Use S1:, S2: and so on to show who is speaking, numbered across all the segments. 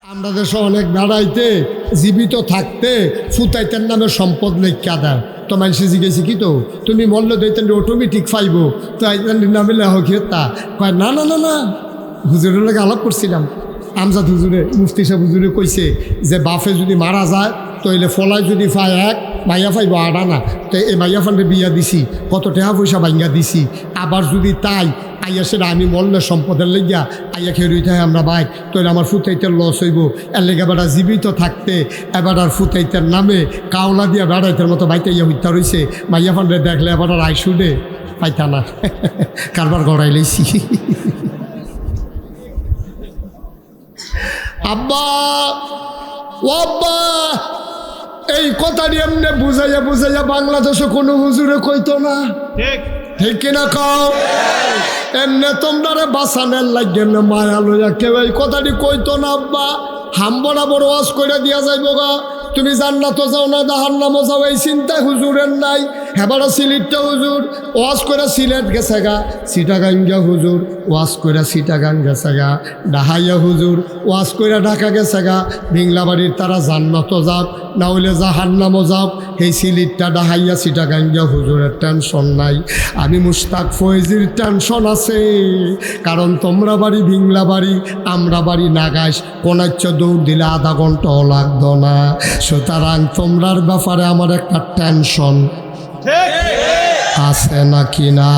S1: আমরা দেশে অনেক বেড়াইতে জীবিত থাকতে ফুতাইতের নামে সম্পদ লেখা দেয় তো মানুষে জিজ্ঞেসি কি তো তুমি মল্ল দইতেন অটোমেটিক ফাইব তো নামে লেখ তা কয় না না না না হুজুরের লোক আলাপ করছিলাম আমজাদ হুজুরে মুফতি সাহেব হুজুরে কইছে যে বাফে যদি মারা যায় তইলে ফলায় যদি ফায় এক মাইয়া ফাইব আড়া না তো এই মাইয়া ফান্ডে বিয়া দিছি কত টাকা পয়সা ভাঙ্গা দিছি আবার যদি তাই আইয়া সেটা আমি মল্লের সম্পদের লেগিয়া আইয়া খেয়ে রইতে হয় আমরা বাইক তৈলে আমার ফুতাইতের লস হইব এর লেগে বেড়া জীবিত থাকতে এবার আর ফুতাইতের নামে কাওলা দিয়া বেড়াইতের মতো বাইতে ইয়া হইতা রইছে মাইয়া ফান্ডে দেখলে এবার আর আইসুডে পাইতা না কারবার গড়াই লইছি আব্বা ও আব্বা এই কথাটি এমনি বুঝাইয়া বুঝাইয়া বাংলাদেশে কোনো হুজুরে কইতো না ঠিক কিনা কও এমনি তোমরা বাসানের লাগে না মায়া লইয়া কেউ এই কথাটি কইতো না আব্বা হাম্বরা বড় ওয়াজ করে দিয়া যাইব গা তুমি জান্নাতও যাও না জাহান্নামও যাও এই চিন্তা হুজুরের নাই হেবারা সিলেটটা হুজুর ওয়াজ করে সিলেট গেছে গা চিটাগাঙ্গা হুজুর ওয়াজ করে চিটাগাং গেছে গা ডাহাইয়া হুজুর ওয়াজ করে ঢাকা গেছে গা ভিংলাবাড়ির তারা জান্নাতও যাও না হইলে জাহান্নামও যাও এই সিলেটটা ডাহাইয়া চিটাগাঙ্গা হুজুরের টেনশন নাই আমি মুশতাক ফয়েজির টেনশন আছে কারণ তোমরা বাড়ি ভিংলাবাড়ি আমরা বাড়ি নাগাইশ কোনাচ্ছ দৌড় দিলে আধা ঘন্টাও লাগতো না সুতরাং তোমরার ব্যাপারে আমার একটা টেনশন আছে নাকি না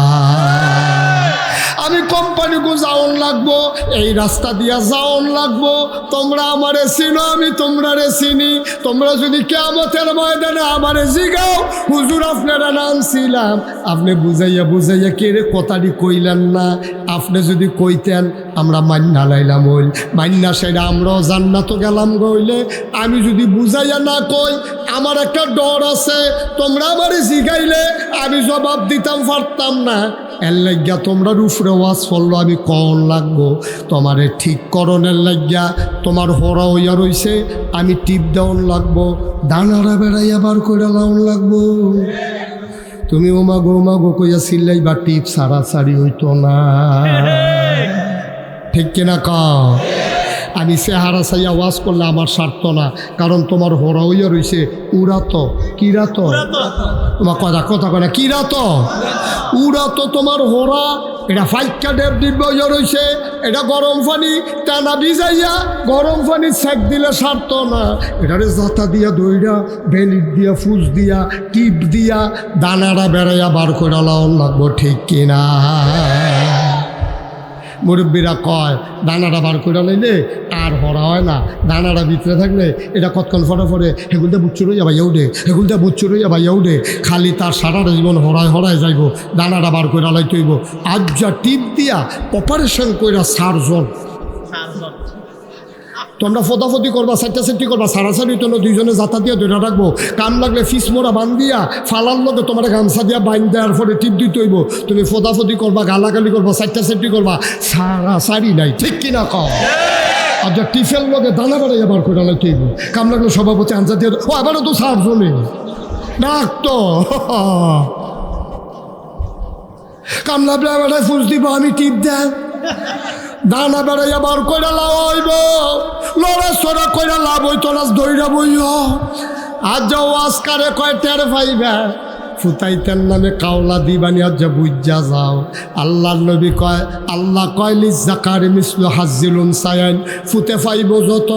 S1: আমি কোম্পানিকে যাওন লাগবো এই রাস্তা দিয়া যাওন লাগবো তোমরা আমারে চিনো আমি তোমরারে চিনি তোমরা যদি কিয়ামতের ময়দানে আমারে জিগাও হুজুর আপনারা নাম ছিলাম আপনি বুঝাইয়া বুঝাইয়া কে রে কথাটি কইলেন না আপনি যদি কইতেন আমরা মান্না লাইলাম হইল মান্না সেটা আমরাও জান্নাতও গেলাম গইলে আমি যদি বুঝাইয়া না কই আমার একটা ডর আছে তোমরা আমারে জিগাইলে আমি জবাব দিতাম পারতাম না এর লাগিয়া তোমরা রুফরে ওয়াজ করলো আমি কন লাগবো তোমারে ঠিক করণের লাগিয়া তোমার হরা হইয়া রইছে আমি টিপ দেওয়ান লাগবো দানারা বেড়াইয়া বার করে লাউন লাগবো তুমি ওমাগো কইয়া সিল্লাই বা টিপ সারাসারি হইতো না ঠিক কিনা কও আমি চেহারা চাইয়া ওয়াজ করলে আমার স্বার্থ না কারণ তোমার হরা হইয়া রইছে উড়াতো কিরাতো তোমার কথা কয় না কিরাতো উড়াতো তোমার হরা এটা ফাইকা ডেপ ডিব্বা হইয়া রইছে এটা গরম পানি টানা ভিজাইয়া গরম পানি সেক দিলে স্বার্থ না এটারে জাতা দিয়া দইরা বেলিট দিয়া ফুজ দিয়া টিপ দিয়া দানাটা বেড়াইয়া বার করে লাউন লাগবো ঠিক কিনা মুরব্বীরা কয় দানাটা বার করে লাইলে আর হরা হয় না দানাটা ভিতরে থাকলে এটা কতক্ষণ ফটো ফরে হেগুলটা বুচ্চুর হইয়া ভাইয়া উঠে হেগুলটা বুচ্চুর হইয়া ভাইয়া উঠে খালি তার সারাটা জীবন হরায় যাইব দানাটা বার করে লাইতে হইব আজ যা টিপ দিয়া অপারেশন কইরা সারজন তোমরা ফোদাফতি করবা সাইটি করবা সারাসারি তো দুইজনে যাতা দিয়ে ধরে রাখবো কাম লাগলে ফিস মোড়া বান দিয়া ফালার লগে তোমার গামছা দিয়া বাইন দেওয়ার পরে টিপ দিতে হইব তুমি ফোদাফতি করবা গালাগালি করবা সাইটি করবা সারাসারি নাই ঠিক কিনা কও আর যা টিফের লগে দানা বাড়াইয়া বার করে লাইতে হইব কাম লাগলে সভাপতি আনসা দিয়ে ও আবারও তো সারজনে ডাক তো কাম লাগলে আবার ফুস দিব আমি টিপ দেয় দানা বেড়াইয়া বার করে লাভ হইব লড়া সরা করে লাভ হইতো না দইরা বইও আজ যা ওয়াজকারে কয় টের পাইবা ফুতাইতের নামে কাওলা দিবানি আজ যা বুঝা যাও আল্লাহ নবী কয় আল্লাহ কয় লিজাকারি মিসলু হাজিলুন সায়ান ফুতে ফাইব যত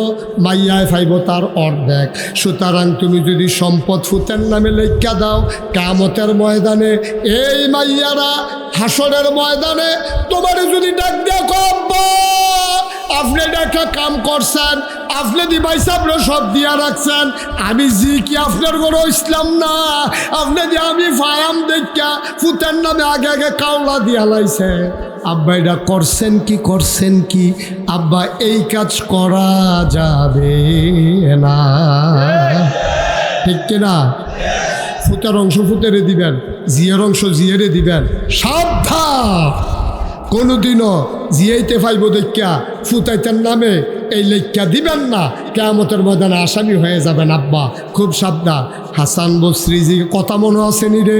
S1: মাইয়ায় ফাইব তার অর্ধেক সুতরাং তুমি যদি সম্পদ ফুতের নামে লেখা দাও কিয়ামতের ময়দানে এই মাইয়ারা হাসরের ময়দানে তোমার যদি ডাক দেয়া কব্বা আপনি একটা কাম করছেন আপনি দিবাই সাবরে সব দিয়া রাখছেন আমি জি কি আপনার কোনো ইসলাম না আপনি যে আমি ফায়াম দেখা ফুতের নামে আগে কাওলা দিয়া লাইছে আব্বা এটা করছেন কি আব্বা এই কাজ করা যাবে না ঠিক কিনা ফুতের অংশ ফুতেরে দিবেন জিয়ের অংশ জিয়েরে দিবেন সাবধান কোনোদিনও জিয়াইতে পাইব দেখা ফুতাইতের নামে এই লেখা দিবেন না, কিয়ামতের ময়দানে আসামি হয়ে যাবেন আব্বা, খুব সাবধান। হাসান বসরিজি কথা মনে আসেনি রে?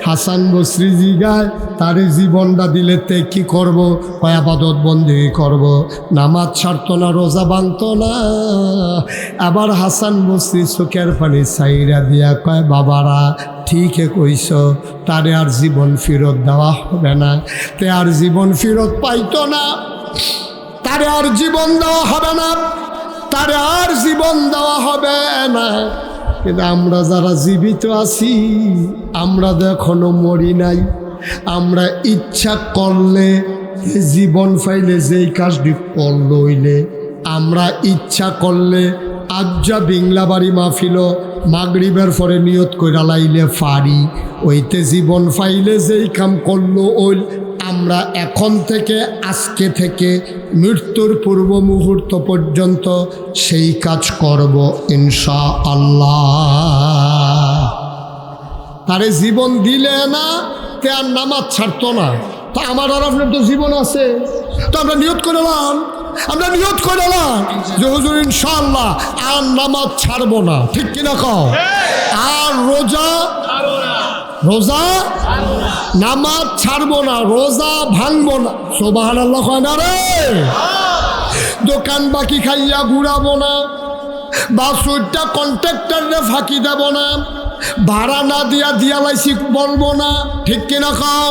S1: হাসান বসরিজি গায় তারে জীবনটা দিলে তে কি করব? কয় আবাদত বন্দি করব, নামাজ ছাড়তো না, রোজা ভাঙতো না। আবার হাসান বসরি চোখের পানি ছাইরা দিয়া কয় বাবারা ঠিকই কইস, তারে আর জীবন ফেরত দেওয়া হবে না। তে আর জীবন ফেরত পাইতো না, তারে আর জীবন দেওয়া হবে না, তারে আর জীবন দেওয়া হবে না। কিন্তু আমরা যারা জীবিত আছি, আমরা তো এখনো মরি নাই। আমরা ইচ্ছা করলে জীবন পাইলে যেই কাজটি করল হইলে, আমরা ইচ্ছা করলে আজ্জা বিংলা বাড়ি মাহফিল মাগরিবের পরে নিয়ত কইরা লাইলে ফাড়ি, ওইতে জীবন পাইলে যেই কাম করলো ওই আমরা এখন থেকে, আজকে থেকে মৃত্যুর পূর্ব মুহূর্ত পর্যন্ত সেই কাজ করব ইনশাআল্লাহ। তারে জীবন দিলে না তে আর নামাজ ছাড়তো না। তা আমার আর আপনার তো জীবন আছে, তো আমরা নিয়ত করলাম, আমরা নিয়ত করলাম যে হুজুর ইনশাআল্লাহ আর নামাজ ছাড়বো না, ঠিক কিনা কও? আর রোজা নামাজ ছাড়বো না, রোজা ভাঙবো না। সুবহানাল্লাহ কয় না রে? দোকান বাকি খাইয়া ঘুরাবো না, বাসুরটা কন্ট্রাক্টরে ফাঁকি দেব না, ভাড়া না দিয়া লাইছি বলবো না, ঠিক কিনা কও?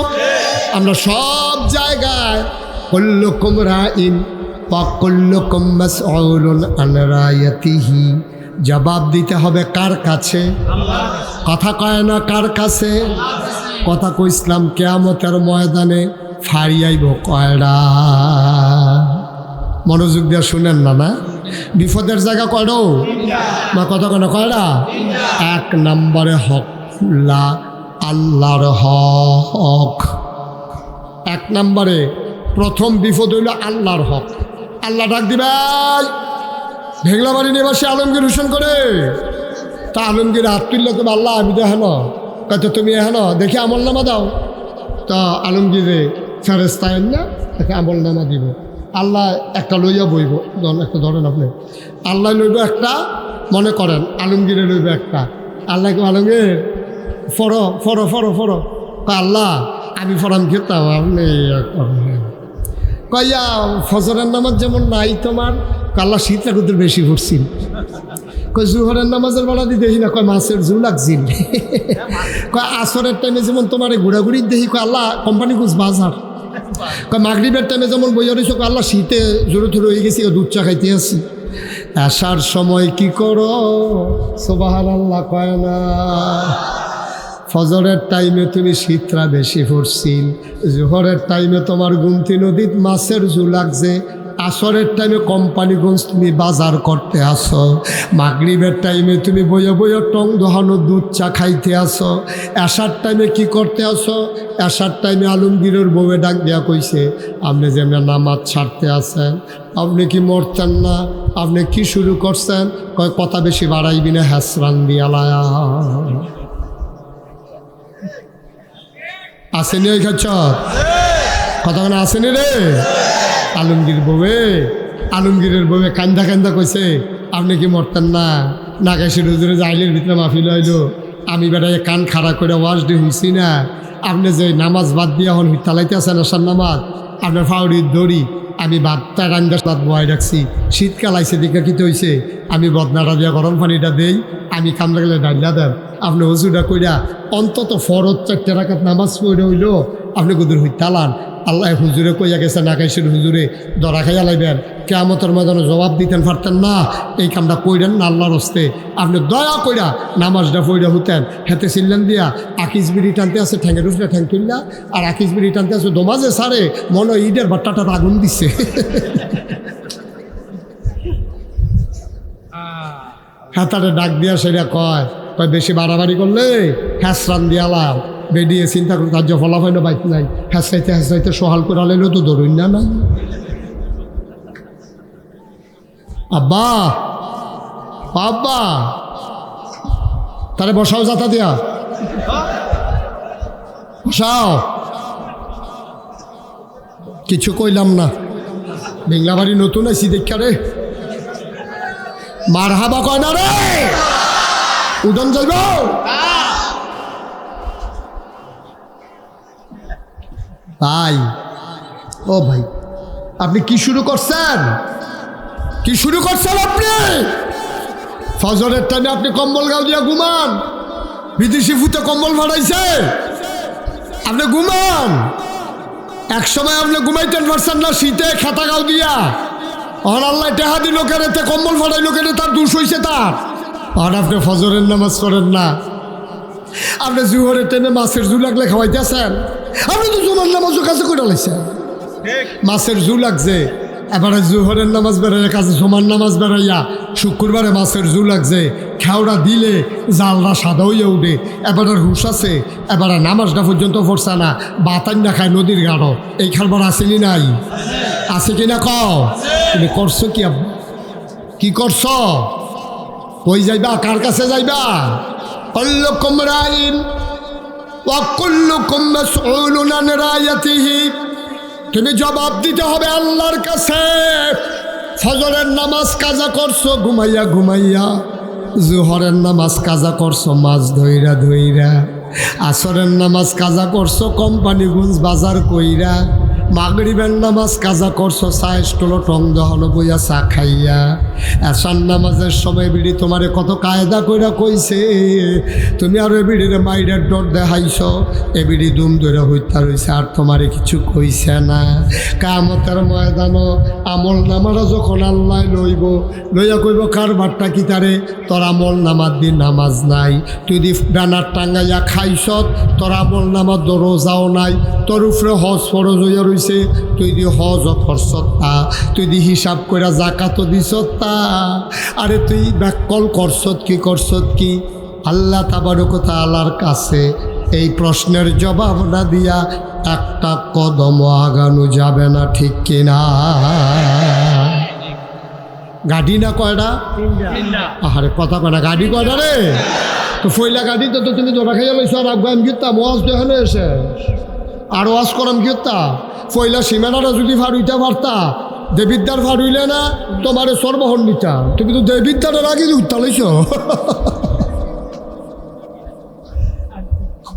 S1: আমরা সব জায়গায় কুল্লুকুম রাইন ওয়া কুল্লুকুম মাসউলুন আন রায়াতিহি, জবাব দিতে হবে কার কাছে? কথা কয় না কার কাছে? কথা কইসলাম কিয়ামতের ময়দানে ফাড়িয়াইব কয়ডা? মনোযোগ দিয়ে শুনেন না, না বিপদের জায়গা কয়ডো মা? কথা কেন কয়ডা? এক নম্বরে হক আল্লাহর হক। এক নম্বরে প্রথম বিপদ হইল আল্লাহর হক। আল্লাহ ডাক দিবেন ভেগলাবাড়ি নিবাসী আলমগীর হোসেন করে, তা আলমগীর হাত তুললে তো আল্লাহ আমি তো হেন, কত তুমি হেন দেখি আমল নামা দাও। তা আলমগীরে ফেরেস্তায় না তাকে আমল নামা দিব। আল্লাহ একটা লইয়া বইব, একটা ধরেন আপনি, আল্লাহ লইব একটা, মনে করেন আলমগীরে লইব একটা। আল্লাহ আলমগীর ফরো ফরো ফরো ফরো, আল্লাহ আমি ফরাম খেতাম, আপনি কইয়া ফজরের নামাজ যেমন নাই তোমার, আল্লাহ শীতটা কুতুর বেশি পড়ছিল। কই জুহরের নামাজের বেলা দিয়ে দেখি না, কয় মাছের জু লাগছিল। কয় আসরের টাইমে যেমন তোমার ঘোরাঘুরি দেখি, কয় আল্লাহ কোম্পানি কুচ বাজার। কয় মাগরিবের টাইমে যেমন বইয়া রয়েছে, কয় আল্লাহ শীতে জোরে থরে হয়ে গেছি, দুধ চা খাইতে আসি। আসার সময় কি করো? সুবহানাল্লাহ কয় না? ফজরের টাইমে তুমি শীতরা বেশি পড়ছিল, জোহরের টাইমে তোমার গুমতি নদীত মাছের জু লাগছে, আসরের টাইমে কোম্পানিগঞ্জ তুমি বাজার করতে আসো, মাগরিবের টাইমে তুমি বইয়া বইয়া টং দোহানো দুধ চা খাইতে আসো, এশার টাইমে কি করতে আসো? এশার টাইমে আলমগীরের বউয়ে ডাক দেয়া কইছে, আপনি যে নামাজ ছাড়তে আসেন, আপনি কি মরতেন না? আপনি কি শুরু করছেন? কয় কথা বেশি বাড়াইবি না, হ্যাসরান দিয়ালায়া আসেনি ওই খাচ্ছ কতক্ষণ আসেনি রে? আলমগীরের বউয়ে কান্দা কান্দা কইছে, আপনি কি মরতেন না? নাগাইশের হুজুরে জাইলের ভিতরে মাহফিল হইল, আমি বেটাই কান খাড়া করে ওয়াজ দিয়ে হইছি না, আপনি যে নামাজ বাদ দিয়ে এখন তালাইতে আছেন আসার নামাজ, আপনার ফাউরির দড়ি আমি ভাতটা রান্দার ভাত বয়াই রাখছি, শীতকাল আইসে দিকে কিতে হয়েছে, আমি বদনাটা দিয়া গরম পানিটা দেই, আমি কামড়া গেলে ডাইলা দেন, আপনি হুজুরটা কইরা অন্তত ফরজ 4 রাকাত নামাজ পড়ে হইল আপনি গুদুর হই তালান। আল্লাহ হুজুরে কইয়া গেছে, নাগাইশের হুজুরে দরা খাইয়া লাইবেন, কিয়ামতের ময়দানে জবাব দিতেন পারতেন না, এই কামটা কইরেন না আল্লাহর হস্তে। আপনি দয়া কইরা নামাজটা পড়া হতেন, হেতে চিল্লেন দিয়া আকিস বিড়ি টানতে আছে ঠ্যাঙের উঠলে ঠ্যাং তুললা, আর আকিস বিড়ি টানতে আছে দোমাজে সারে মনে ঈদের বাট্টাটা আগুন দিচ্ছে। হাতারে ডাক দিয়া সেটা কয় বেশি বাড়াবাড়ি করলে হ্যাসরান দিয়ালাম বেডিয়ে চিন্তা করে তার যে ফলাফল বাইক নাই, হ্যাঁচাইতে সহাল করে আলাইলো তো ধরুন না নাই। আব্বা আব্বা তারে বসাও, যাতা দিয়া বসাও, কিছু কইলাম না, বেংলাবাড়ি নতুন আইসি দেখা রে মার হাবা কয় না রে উদন যাইব ভাই ও ভাই আপনি কি শুরু করছেন কি শুরু করছেন আপনি ফজরের টাইমে আপনি কম্বল গাও দিয়া ঘুমান বিদেশি ফুটে কম্বল ভাড়াইছে আপনি ঘুমান এক সময় আপনি ঘুমাইতেন পারছেন না শীতে খাতা গাও দিয়া আর আল্লাহ টেহাদি লোকের এতে কম্বল ফাটাই লোকের তার দোষ হয়েছে তার আর আপনি ফজরের নামাজ পড়েন না আপনি জুহরের টাইমে মাছের জু লাগলে খাওয়াইতেছেন আপনি তো জুমার নামাজও কাছে করে লাইছেন মাছের জু লাগছে এবারে জুহরের নামাজ বেড়াইয়া কাছে জুমার নামাজ বেড়াইয়া শুক্রবারে মাছের জু লাগছে খেওড়া দিলে জালরা সাদা হইয়া উঠে এবারে হুশ আছে এবারে নামাজটা পর্যন্ত পড়ছে না বাতান না খায় নদীর গাঢ় এই খালবার আসেনি নাই আছে কিনা কও তুমি করছো কি কি করছ কই যাইবা কার কাছে যাইবা কুল্লুকুম রাইন ওয়া কুল্লুকুম মাসউলুন আন রায়াতিহি তুমি জবাব দিতে হবে আল্লাহর কাছে ফজরের নামাজ কাজা করছো ঘুমাইয়া ঘুমাইয়া জোহরের নামাজ কাজা করছো মাছ ধইরা ধইরা আসরের নামাজ কাজা করছো কোম্পানিগঞ্জ বাজার কইরা মাগরিবের নামাজ কাজা করছো চা স্টল টং দহন বইয়া চা খাইয়া এসার নামাজের সময় বিড়ি তোমারে কত কায়দা কইরা কইছে তুমি আর এ বিড়ির মাইরের ডর দেখাইছ এ বিড়ি দুম ধরে হইতা রইছে আর তোমারে কিছু কইছে না কামতের ময়দানো আমল নামারা যখন আল্লাহ লইব লইয়া কইব কারবারটা কি তারে তোর আমল নামার দিন নামাজ নাই তুই দি ডানার টাঙ্গাইয়া খাইছ তোর আমল নামার রোজাও নাই তোর উপরে হজ ফরজ হইয়া রইছে তুই দি হজ করছত তা তুই দি হিসাব কইরা জাকাতও দিছত তা আরে তুই ব্যাকল করছত কি আল্লাহ তাবারক ওয়া তাআলার কাছে এই প্রশ্নের জবাব না দিয়া একটা কদম আগানো যাবে না ঠিক কিনা গাড়ি না কয়টা আরে কথা কয় না গাড়ি কয়টা রে তো ফইলা গাড়ি তো তুমি ধরা খাইয়া লইছ আর আগাম গিতা মজ দেখানো এসে আর ওয়াজ করম গিতা ফইলা সীমানাটা যদি ফাড়ুইটা পারতা দেবিদ্যার ফাড়ুইলে না তোমারে সর্বহন নিতা তুমি তো দেবিদ্যাটা আগে উঠতা লইছ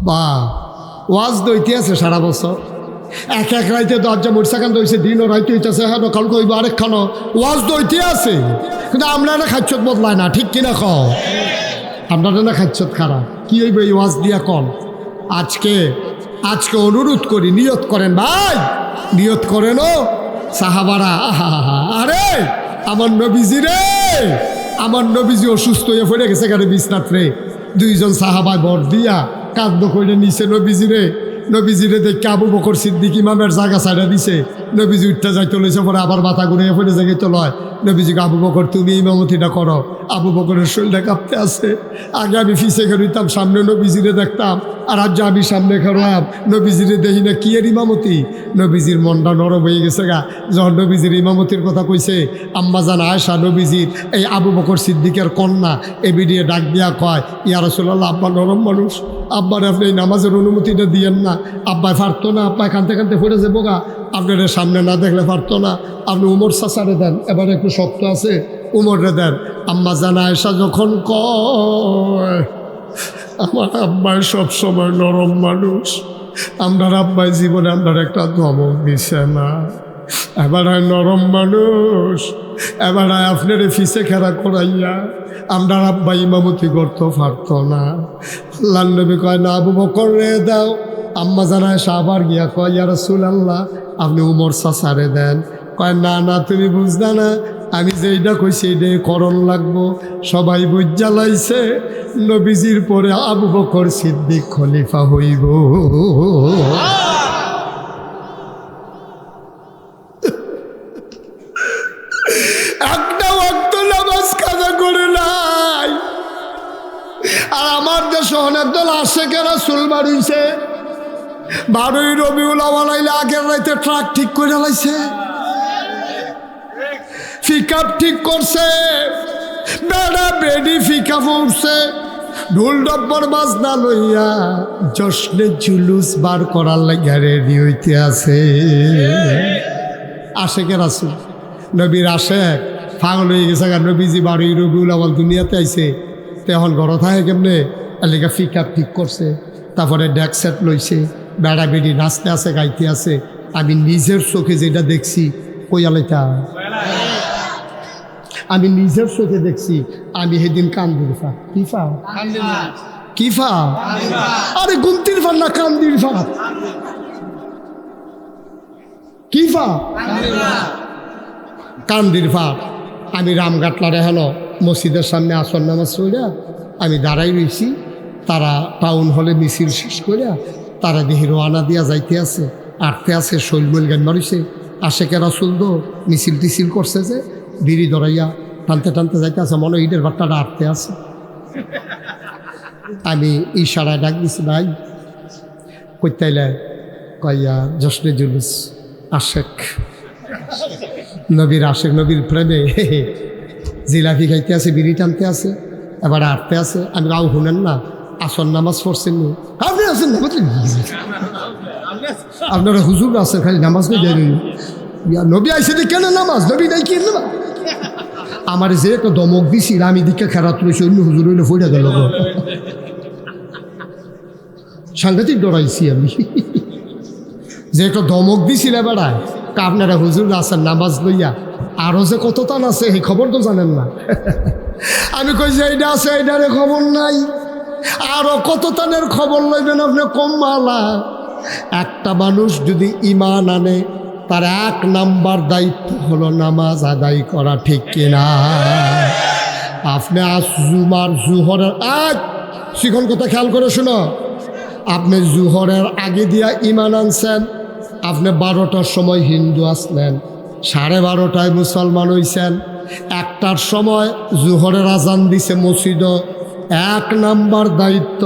S1: বা ওয়াজ দইতে আছে সারা বছর এক এক রাইতে দরজা মোটরসাইকেল দইছে দিনও রাইতে হইতেছে হ্যাঁ কাল কইব আরেকখানো ওয়াজ দইতে আছে কিন্তু আমরা না খাচ্ছত বদলায় না ঠিক কিনা ক আপনারা না খাচ্ছত খারাপ কি হইব এই ওয়াজ দিয়া কন আজকে অনুরোধ করি নিয়ত করেন ভাই নিয়ত করেন ও সাহাবারা আরে আমার নবীজি অসুস্থ হয়ে পড়ে গেছে গাড়ি বিছনাত রে দুইজন সাহাবায় বর দিয়া কাঁদ্য করে নিছে নবীজিরে দেখে আবু বকর সিদ্দিক ইমামের জায়গা ছাড়া দিছে নবীজি উঠতে যাইতে লইছে পরে আবার মাথা ঘুরে পড়ে জায়গায় তো লয় নবীজিকে আবু বকর তুমি ইমামতিটা করো আবু বকরের শরীরটা কাঁপতে আছে আগে আমি ফিসে খেলতাম সামনে নবীজিরে দেখতাম আর আজ আমি সামনে খেলাম নবীজিরে দেখি না কি এর ইমামতি নবীজির মনটা নরম হয়ে গেছে গা যখন নবীজির ইমামতির কথা কইছে আম্মা জান আয়েশা নবীজির এই আবু বকর সিদ্দিকের কন্যা এ বিডিয়ে ডাক দিয়া কয় ইয়া রাসূলুল্লাহ আব্বা নরম মানুষ আব্বার আপনি এই নামাজের অনুমতিটা দিয়েন না আব্বাই পারতো না আব্বাই কানতে কানতে পড়ে যাবো গা আপনার সামনে না দেখলে পারতো না আপনি উমর চাচারে দেন এবার একটু শক্ত আছে উমরে দেন আম্মা জান আয়েশা যখন কয় আমার আব্বাই সবসময় নরম মানুষ আমরার আব্বাই জীবনে আপনার একটা ধমক দিছে না এবার নরম মানুষ এবার আপনার ফিসে খেলা করাইয়া আমরার আব্বাই ইমামতি করতে পারত না আল্লাহর নবী কয় না আবু বকর রে দাও আম্মা জানায় আবার গিয়া কয় ইয়া রাসূলুল্লাহ আপনি উমর চাচারে দেন কয় না না তুমি বুঝলা না আমি যেইটা কইছি এইটাই করণ লাগবো সবাই বুঝা লাইছে নবীজির পরে আবু বকর সিদ্দিক খলিফা হইব একটা ওয়াক্ত নামাজ কাজা করে নাই আর আমার দেশে অনেক দল আশেকে রাসূল বাড়িছে 12ই রবিউল আউয়াল আইলে আগের রাইতে ট্রাক ঠিক করে লাইছে পিকআপ ঠিক করছে বেড়া বেডি পিকআপ উঠছে ঢোল ডব্বর বাজনা লইয়া জশ্নে জুলুস বার করার লাগা রেডি হইতে আছে আশেকে রাসূল নবীর আশেক পাগল হয়ে গেছে, নবীজি 12 রবিউল আউয়াল দুনিয়াতে আইছে, তখন ঘর থাকে কেমনে এলাকা পিক আপ ঠিক করছে, তারপরে ডেক সেট লইছে, বেড়া বেড়ি নাচতে আছে গাইতে আছে। আমি নিজের চোখে যেটা দেখছি কইয়ালাইতা, আমি নিজের চোখে দেখছি। আমি সেদিন কান্দির ফা কি ফা আরে গুমতির ফা না কান্দির ফা কি ফা কান্দির ফা। আমি রামঘাটলারে হলো মসজিদের সামনে আসর নামাজ পড়িয়া আমি দাঁড়াই রয়েছি। তারা টাউন হলে মিছিল শেষ করিয়া তারা দেখি রোয়ানা দিয়া যাইতে আছে, আটতে আছে, শৈলমৈল গান মারিছে। আশেকে রাসূল তো মিছিল টিছিল করছে যে বিড়ি ধরাইয়া টানতে টানতে যাইতে আছে, মনে হয় ঈদের বার্তাটা আটতে আছে। আমি ইশারায় ডাক দিছি, ভাই কইতাইলে কইয়া জশ্নে জুলুস আশেক, নবীর আশেক, নবীর প্রেমে জিলাপি খাইতে আছে, বিড়ি টানতে আছে, এবার আটতে আছে। আমি গাও শুনেন না, আসর নামাজ পড়ছেন নি? আপনি আছেন না, আপনারা হুজুর আছেন, খালি নামাজ নেই দেন। নবী আইসে কেন নামাজ, নবী নাই কি না? আমার যে একটা দমক দিছিল, আমি দিকে খেরাত রয়েছে, অন্য হুজুর হইলে ফইরা গেল, সাংঘাতিক ডরাইছি আমি। যে একটা দমক দিছিল বেড়ায়, আপনারা হুজুর আছেন নামাজ লইয়া, আরো যে কত টান আছে এই খবর তো জানেন না। আমি কই যে এইটা আছে, এইটারে খবর নাই, আরো কত টানের খবর লইবেন আপনি, কম মালা। একটা মানুষ যদি ঈমান আনে, তার 1 নাম্বার দায়িত্ব হলো নামাজ আদায় করা, ঠিক কিনা? আপনি আজ জুহরের শিখন কথা খেয়াল করে শুনো, আপনি জুহরের আগে দিয়া ঈমান আনছেন, আপনি 12টার সময় হিন্দু আসলেন, 12:30টায় মুসলমান হইছেন, 1টার সময় জুহরের আজান দিছে মসজিদ। 1 নাম্বার দায়িত্ব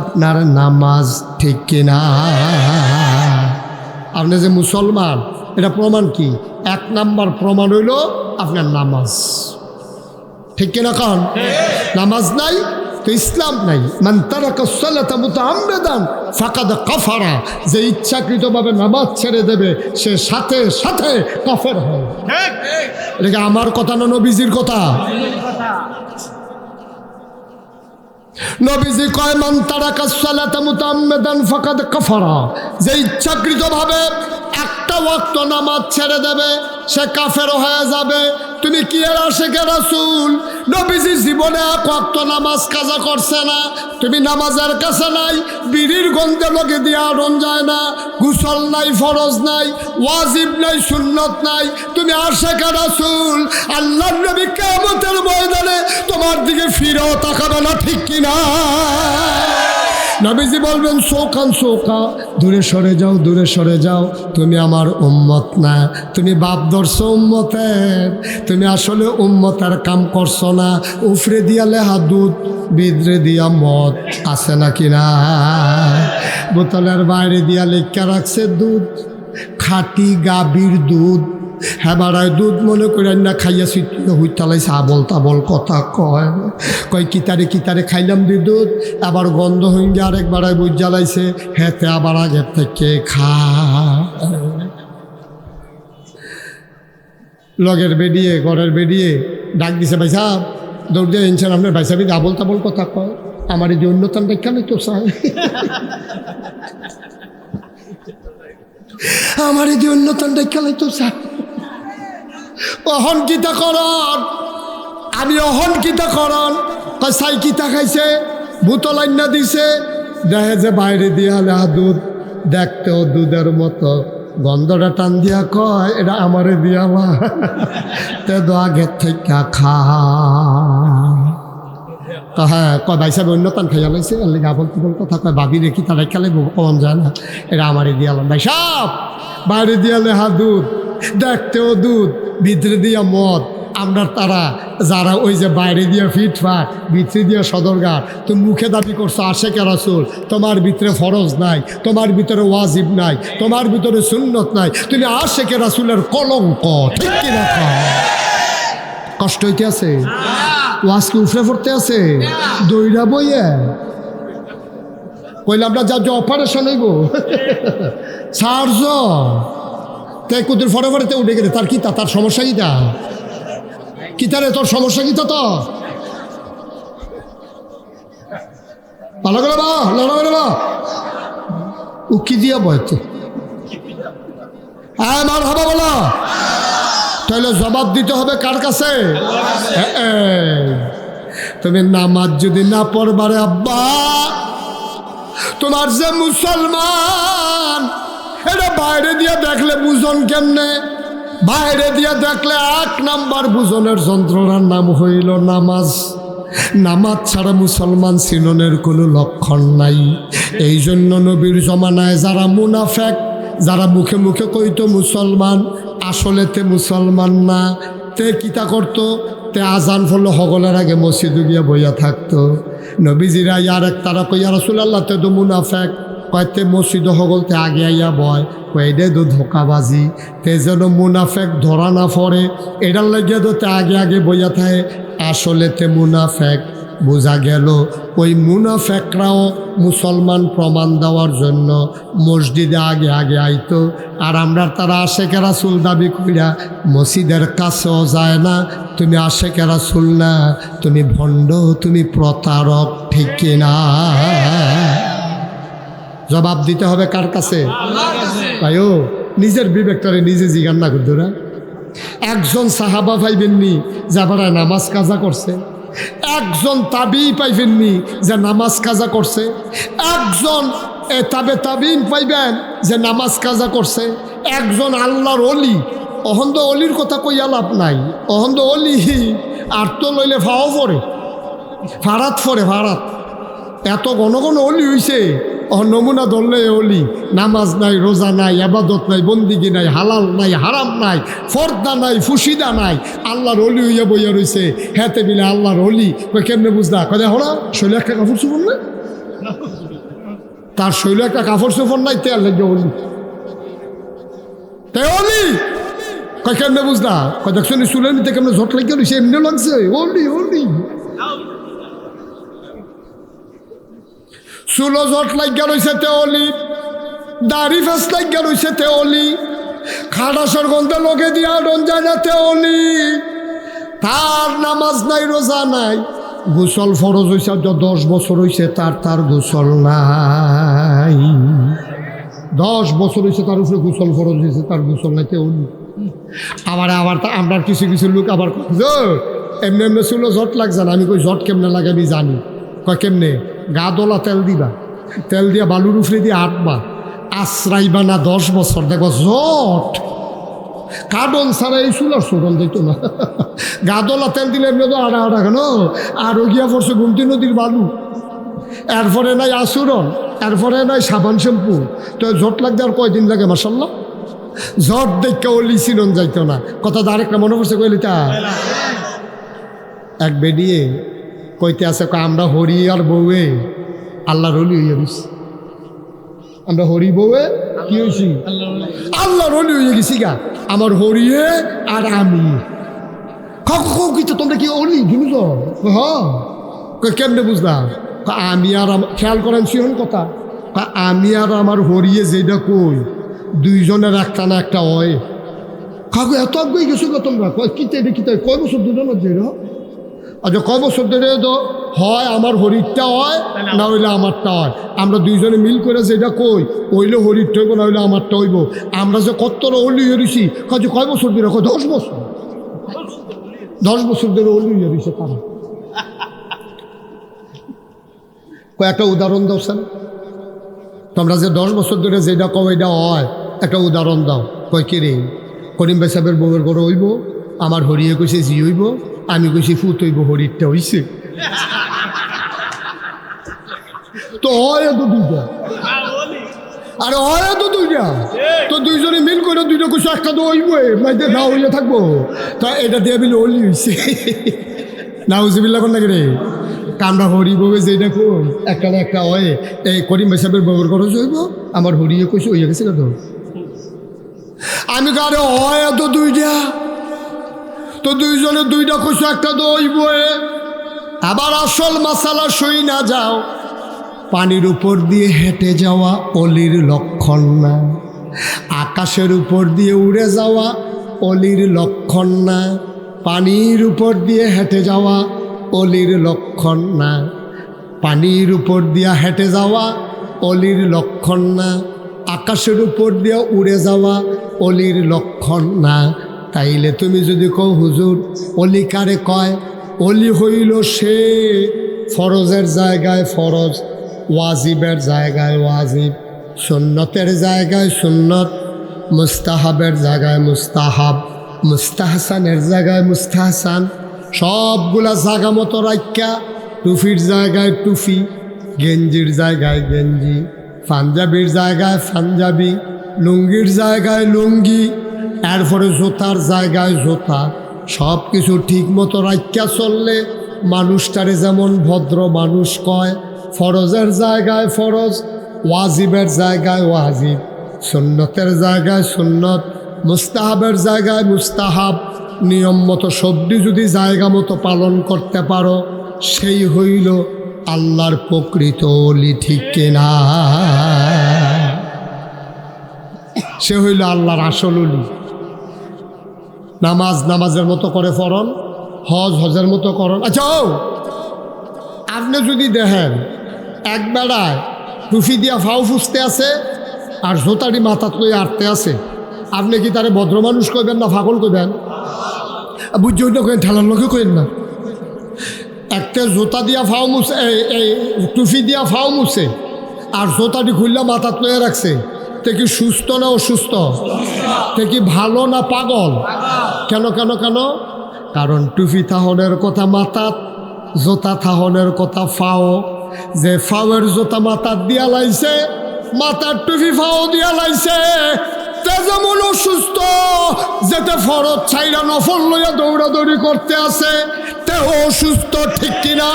S1: আপনার নামাজ, ঠিক কিনা? আপনি যে মুসলমান, এটা প্রমাণ কি? 1 নাম্বার প্রমাণ হইল আপনার নামাজ, ঠিক কিনা? কারণ নামাজ নাই তো ইসলাম নাই। মান তারাকা সালাতা মুতাআম্মিদান ফাকাদ কাফারা, যে ইচ্ছাকৃতভাবে নামাজ ছেড়ে দেবে সে সাথে সাথে কাফের হয়। এটা আমার কথা না, নবীজির কথা। নবীজি কয় মান তারাকা সালাতা মুতাআম্মিদান ফাকাদ কাফারা, যে ইচ্ছাকৃতভাবে একটা ওয়াক্ত নামাজ ছেড়ে দেবে সে কাফের হয়ে যাবে। তুমি কি এর আশেকে রাসূল? নবীজি জীবনে 1 ওয়াক্ত নামাজ কাজা করছে না, তুমি নামাজের কাছে নাই, বিড়ির গন্ধে লগে দিয়ে আড়ন যায় না, গোসল নাই, ফরজ নাই, ওয়াজিব নাই, সুন্নত নাই, তুমি আশেকে রাসূল। আল্লাহর নবী কিয়ামতের ময়দানে তোমার দিকে ফিরেও তাকাবে না, ঠিক কিনা? নবীজি বলবেন সৌকান সৌকা, দূরে সরে যাও, দূরে সরে যাও, তুমি আমার উম্মত না, তুমি বাপ ধরছো উম্মতের, তুমি আসলে উম্মতের কাম করছো না। উফরে দিয়া লেহা দুধ, বিদরে দিয়া মদ, আছে নাকি না? বোতলের বাইরে দিয়া লেখা রাখছে দুধ, খাঁটি গাভীর দুধ। হ্যাঁ বাড়ায় দুধ মনে করেন না, খাইয়া সিটিয়ে হুইতালাইছে, আবল তাবল কথা কয় কিতারে খাইলাম দুধ, আবার গন্ধ হইঙ্গে আরেক বাড়ায় বুঝ জ্বালাইছে, হেতে আবার আগের থেকে খা। লগের বেরিয়ে ঘরের বেরিয়ে ডাক দিছে, ভাই সাহেব দৌড় দিয়ে এনেছেন আপনার ভাই সাহেব, আবল তাবল কথা কয়, আমার এই যে অন্যতম দেখা নেই তো চাই, আমার এই যে অন্যতম দেখা নেই তো চাই। অহন কিতা করন, আমি অহন কিতা করন, সাই কিতা খাইছে, বোতল আইনা দিছে, দেখে যে বাইরে দিয়া লেহা দুধ, দেখতেও দুধের মতো, গন্ধটা টান দিয়া কয় এটা আমারে দিয়ালা, তে দো আগের থেকে খা। তো হ্যাঁ কয় ভাই সাহেব অন্য টান খাইয়া লাইছে, আবল তুবল কথা কয়, ভাবি রেখি তারা খেলে কমন যায় না, এটা আমারে দিয়ালাম। ভাই সাহেব বাইরে দিয়া লেহা দুধ, দেখতেও দুধ, ভিতরে দিয়া মদ। আমরা তারা যারা ওই যে বাইরে দিয়া ফিটফাট, ভিতরে দিয়া সদরঘাট, তুমি মুখে দাবি করছো আশেকে রাসূল, তোমার ভিতরে ফরজ নাই, তোমার ভিতরে ওয়াজিব নাই, তোমার ভিতরে সুন্নত নাই, তুমি আশেকে রাসূলের কলঙ্ক, ঠিক কিনা? কষ্ট হইতে আছে, ওয়াজকে উফরে পড়তে আছে, দইরা বইয়ে কইলে আমরা যা অপারেশন হইব, সার্জ তাই কুতুর ফরে ফরেতে উঠে গেলে তার কিতা, তার সমস্যা কিতা, কিতারে তোর সমস্যা কিতা তো ভালো করে বা লড়া করে বা উকি দিয়া বয়তো হ্যাঁ মার হবা বলা, তাহলে জবাব দিতে হবে কার কাছে? তুমি নামাজ যদি না পড়বারে আব্বা, তোমার যে মুসলমান এটা বাইরে দিয়ে দেখলে বুঝন কেমনে? বাইরে দিয়ে দেখলে 1 নাম্বার বুঝনের যন্ত্রণার নাম হইল নামাজ। নামাজ ছাড়া মুসলমান চিননের কোনো লক্ষণ নাই। এই জন্য নবীর জমানায় যারা মুনাফেক, যারা মুখে মুখে কইতো মুসলমান, আসলে তে মুসলমান না, তে কিতা করতো, তে আজান ফলে হগলের আগে মসজিদে গিয়া বইয়া থাকতো। নবীজিরা ইয়ার এক তারা কইয়া রাসূলুল্লাহ তে তো মুনাফেক, কয়তে মসজিদ হগলতে আগে আইয়া বয়, কইডে তো ধোকাবাজি, তে যেন মুনাফেক ধরা না পড়ে এটার লাগিয়া তো তে আগে আগে বইয়া থাকে। আসলে তে মুনাফেক। বোঝা গেল ওই মুনাফেকরাও মুসলমান প্রমাণ দেওয়ার জন্য মসজিদে আগে আগে আইতো, আর আমরা তারা আশেকে রাসূল দাবি কইরা মসজিদের কাছেও যায় না। তুমি আশেকে রাসূল না, তুমি ভণ্ড, তুমি প্রতারক, ঠিক কিনা? জবাব দিতে হবে কার কাছে? ভাইও নিজের বিবেকটারে নিজে জিজ্ঞান না করতো। একজন সাহাবা পাইবেননি যাবারা নামাজ কাজা করছে, একজন তাবি পাইবেননি যে নামাজ কাজা করছে, একজন তাবিন পাইবেন যে নামাজ কাজা করছে, একজন আল্লাহর অলি। অহন্দ অলির কথা কইয়া লাভ নাই, অহন্দ অলি আর তো লইলে ফাও পড়ে, ফারাত পড়ে, ফারাত। এত ঘন ঘন অলি হইছে, নমুনা ধরলে অলি। নামাজ নাই, রোজা নাই, আবাদত নাই, বন্দিগি নাই, হালাল নাই, হারাম নাই, ফর্দা নাই, ফুসিদা নাই, আল্লাহর অলি হইয়া বইয়া রইছে। হেতে বিলে আল্লাহর অলি। কই কেমনে বুঝলা? কয় দেখো না শৈলে একটা কাপড় চোপড় নাই, তার শৈলে একটা কাপড় চোপড় নাই, তেল লেগে অলি, তে অলি। কয় কেমনে বুঝলা? কয় দেখছো নি চুলে নিতে কেমনে ঝট লাগিয়ে রইছে, এমনি লাগছে অলি অলি। চুলো জট লাগিয়া রইছে তে অলি, দাড়ি ফাঁস লাগিয়া রইছে তে অলি, খাটাসের গন্ধে লোকে দিয়া ডন যায় না তে অলি। তার নামাজ নাই, রোজা নাই, গোসল ফরজ হয়েছে 10 বছর হয়েছে, তার গোসল নাই। 10 বছর হয়েছে তার উপরে গোসল ফরজ হয়েছে, তার গোসল নাই তে অলি। আবার আমরা কিছু কিছু লোক আবার এমনি এমনি চুলো জট লাগছে না। আমি কই জট কেমনে লাগে আমি জানি। কয় কেমনে? গা দোলা তেল দিবা, তেল দিয়া বালুর উফরে দিয়ে আটবা, আশ্রাইবা না 10 বছর, দেখো জট। কাডন ছাড়া এই চুলার সুরন দিত না। গা দোলা তেল দিলে এমনি তো আড়া আড়া কেন, আর গিয়া পড়ছে গুমতি নদীর বালু, এরপরে নাই আচুরন, এরপরে নাই সাবান শ্যাম্পু। তো জট লাগতে আর কয়দিন লাগে? মাশাল্লাহ, জট দেখে অলি চিনন যাইতো না। কথা আরেকটা মনে পড়ছে কইলিতা, এক বেডিয়ে কইতে আছে, আমরা হরি আর বউয়ে আল্লাহর অলি হইয়া গেছি। আমরা হরি বউয়ে কি হয়েছি? আল্লাহর অলি হইয়া গেছি গা। আমার হরিয়ে আর আমি কিন্তু তোমরা কি অলি বুঝ? হ্যাঁ। কেমনে বুঝলাম? আমি আর খেয়াল করেন শিহন কথা, আমি আর আমার হরিয়ে যেটা কই দুইজনের একটা না একটা হয়। কাকু এত আগে গেছো তোমরা? কিতে কিতে কয় বছর দুজনের যে আচ্ছা কয় বছর ধরে তো হয় আমার হরিরটা হয় না হইলে আমারটা হয়। আমরা দুইজনে মিল করে যেটা কই হইলে হরিরটা হইব না হইলে আমারটা হইব। আমরা যে কতটা অলি হরিছি কাজে কয় বছর ধরে? 10 বছর। 10 বছর ধরে অলি হরিছে তারা। কয়েকটা উদাহরণ দাও স্যার, তোমরা যে 10 বছর ধরে যেটা কও এটা হয়, একটা উদাহরণ দাও। কয় কি রে? করিম ভাই সাহেবের বউয়ের ঘরে হইব, আমার হরিয়ে কইছে জি হইব, আমি কইছি ফুত হইব, হরিরটা হইছে। তো হয় তো দুইটা, আরে হয় তো দুইটা, তো দুইজনে মিল করে দুইটা কইছে একটা তো হইব, মাইতে না হইলে থাকবো। তা এটা দিয়ে বিলে অলি হইছে। না হুজুবিল্লা কোন নাকি রে? কামরা হরি বউয়ে যেটা কই একটা না একটা হয়। এই করিম ভাই সাহেবের বউয়ের ঘরে হইব, আমার হরিয়ে কইছে হইয়া গেছে কত। আমি কারে হয় তো দুইটা, তো দুইজনে দুইটা কইছে একটা তো হইব। আবার আসল মাসালা সই না যাও, পানির উপর দিয়ে হেঁটে যাওয়া অলির লক্ষণ না। আকাশের উপর দিয়ে উড়ে যাওয়া অলির লক্ষণ না, পানির উপর দিয়ে হেঁটে যাওয়া অলির লক্ষণ না, পানির উপর দিয়ে হেঁটে যাওয়া অলির লক্ষণ না, আকাশের উপর দিয়ে উড়ে যাওয়া অলির লক্ষণ না। তাইলে তুমি যদি কও হুজুর অলি কারে কয়, অলি হইল সে ফরজের জায়গায় ফরজ, ওয়াজিবের জায়গায় ওয়াজিব, সুন্নতের জায়গায় সুন্নত, মুস্তাহাবের জায়গায় মুস্তাহাব, মুস্তাহসানের জায়গায় মুস্তাহসান, সবগুলা জায়গা মতো রাখা, টুফির জায়গায় টুফি, গেঞ্জির জায়গায় গেঞ্জি, পাঞ্জাবির জায়গায় পাঞ্জাবি, লুঙ্গির জায়গায় লুঙ্গি, এরপরে জোতার জায়গায় জোতা, সব কিছু ঠিক মতো রাখা চললে মানুষটারে যেমন ভদ্র মানুষ কয়। ফরজের জায়গায় ফরজ, ওয়াজিবের জায়গায় ওয়াজিব, সুন্নতের জায়গায় সুন্নত, মুস্তাহাবের জায়গায় মুস্তাহাব, নিয়ম মতো সবটি যদি জায়গা মতো পালন করতে পারো সেই হইল আল্লাহর প্রকৃত অলি, ঠিক কিনা? সে হইল আল্লাহর আসল অলি। নামাজ নামাজের মতো করে পড়ন, হজ হজের মতো করন। আচ্ছা আপনি যদি দেখেন এক বেড়ায় টুফি দিয়া ফাও ফুসতে আছে আর জোতাটি মাথাত লইয়া আটতে আছে, আপনি কি তারে ভদ্র মানুষ কইবেন না পাগল কইবেন? বুঝছি ওইটা কেন ঠেলার লোকে কইন না। একটা জোতা দিয়া ফাও মুছে, এই টুফি দিয়া ফাও মুছে আর জোতাটি খুললা মাথাত লইয়া রাখছে, তে কি সুস্থ না অসুস্থ? তে কি ভালো না পাগল? কেন কেন কেন? কারণ টুফি থাহনের কথা মাথাত, জোতা থাহনের কথা ফাও। যে ফাওয়ের জোতা মাথার দিয়া লাইছে, মাথার টুফি ফাও দিয়া লাইছে, তে যেমন অসুস্থ, যেতে ফরজ ছাইরা নফল লইয়া দৌড়াদৌড়ি করতে আছে, তে অসুস্থ, ঠিক কিনা?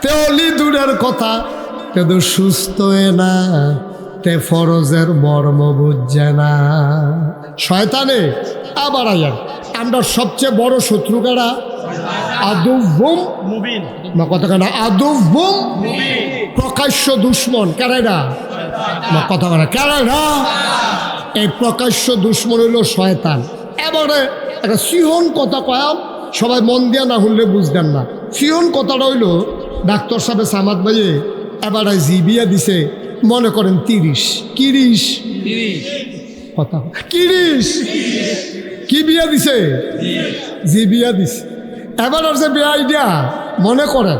S1: তে অলি দূরের কথা, কিন্তু সুস্থ না, তে ফরজের মর্ম বুঝছে না। শয়তানে আবার আয়ার আমরা সবচেয়ে বড় শত্রু কারা? আদুবুম মুবিন, না কথা কেনা আদুবুম প্রকাশ্য দুশ্মন কারেরা, না কথা কেনা কারেরা? এই প্রকাশ্য দুশ্মন হইল শয়তান। এবারে একটা সিহন কথা কয়াম, সবাই মন দিয়া না শুনলে বুঝতেন না। সিহন কথাটা হইল ডাক্তার সাহেব সামাদ ভাইয়ে এবারে জিবিয়া দিছে, মনে করেন 30 কথা 30 কি বিয়া দিছে? জি বিয়া দিছে। এবার আর যে বেয়াই দিয়া মনে করেন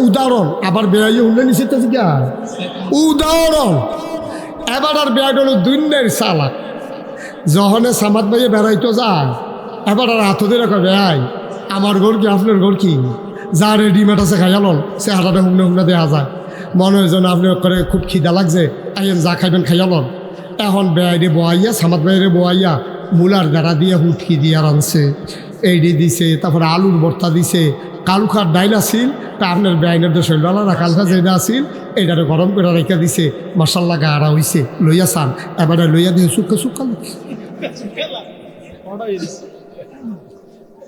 S1: উদাহরণ, আবার বেয়াই উল্লে নিছে উদাহরণ। এবার আর বেয়াই হলো দুনিয়ার চালাক। যখনে সামাদ ভাইয়ে বেড়াইতো যায়, এবার আর হাত দিয়ে রাখো বেয়াই আমার ঘর কি আপনার ঘর কি, যা রেডিমেড আছে খাইয়ালন, সে হাঁটাটা হুমনে হুমনে দেওয়া যায়। মনে হয় যেন আপনি করে খুব খিদা লাগছে, আইয়েন যা খাইবেন খাইয়ালন। এখন বেয়াইরে বোয়াইয়া, সামাদ ভাইরে বোয়াইয়া মূলার গাড়া দিয়ে হুটকি দিয়ে আনছে, এইডি দিছে, তারপরে আলুর ভর্তা দিছে, কালুখার ডাইল আসিল, তা আপনার বেআইনের তো শৈলালা না কালখা যেটা আসিল এইটারে গরম করে রেখে দিছে, মশাল্লা গাড়া হইছে, লইয়া চান। এবারে লইয়া দিয়ে সুক্কা সুক্কা।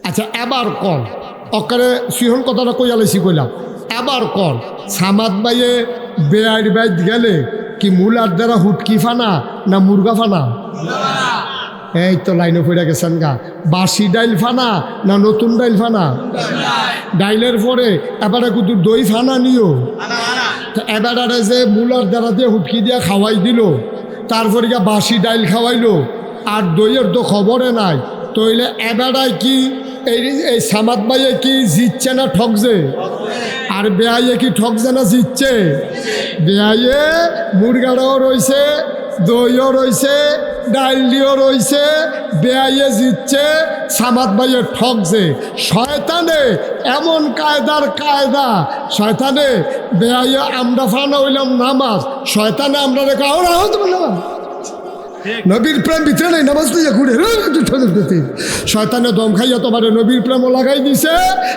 S1: আচ্ছা এবার কল অকারে সিহন কথাটা কইয়া লাইছি কইলাম। এবার কল সামাদ বাইয়ে বেআইর বাইত গেলে কি মূলার দ্বারা হুটকি ফানা না মুরগা ফানা? এই তো লাইনে পড়ে গেছেন গা। বাসি ডাইল ফানা না নতুন ডাইল ফানা? ডাইলের পরে এবারে কিন্তু দই ফানা নিও। এবারে যে মূলার দ্বারা দিয়ে হুটকি দিয়ে খাওয়াই দিল, তারপরে গিয়ে বাসি ডাইল খাওয়াইলো, আর দইয়ের তো খবরে নাই। তইলে এবারায় কি এই সামাদ ভাইয়ে কি জিতছে না ঠকছে? আর বেআইয়ে কি ঠকছে না জিতছে? বেআইয়ে মুরগাটাও রয়েছে, দইও রয়েছে, ডাইল দিয়েও রয়েছে, বেআইয়ে জিতছে, সামাদ ভাইয়ে ঠকছে। শয়তানে এমন কায়দার কায়দা, শয়তানে বেআইয়ে আমরা ফানা হইলাম নামাজ, শয়তানে আমরা রেখা ওরা নামাজ নবীর প্রেম ভিতরে নেই, নামাজ লইয়া ঘুরে শয়তানে দম খাইয়া তোমার নবীর প্রেমও লাগাই দিছে,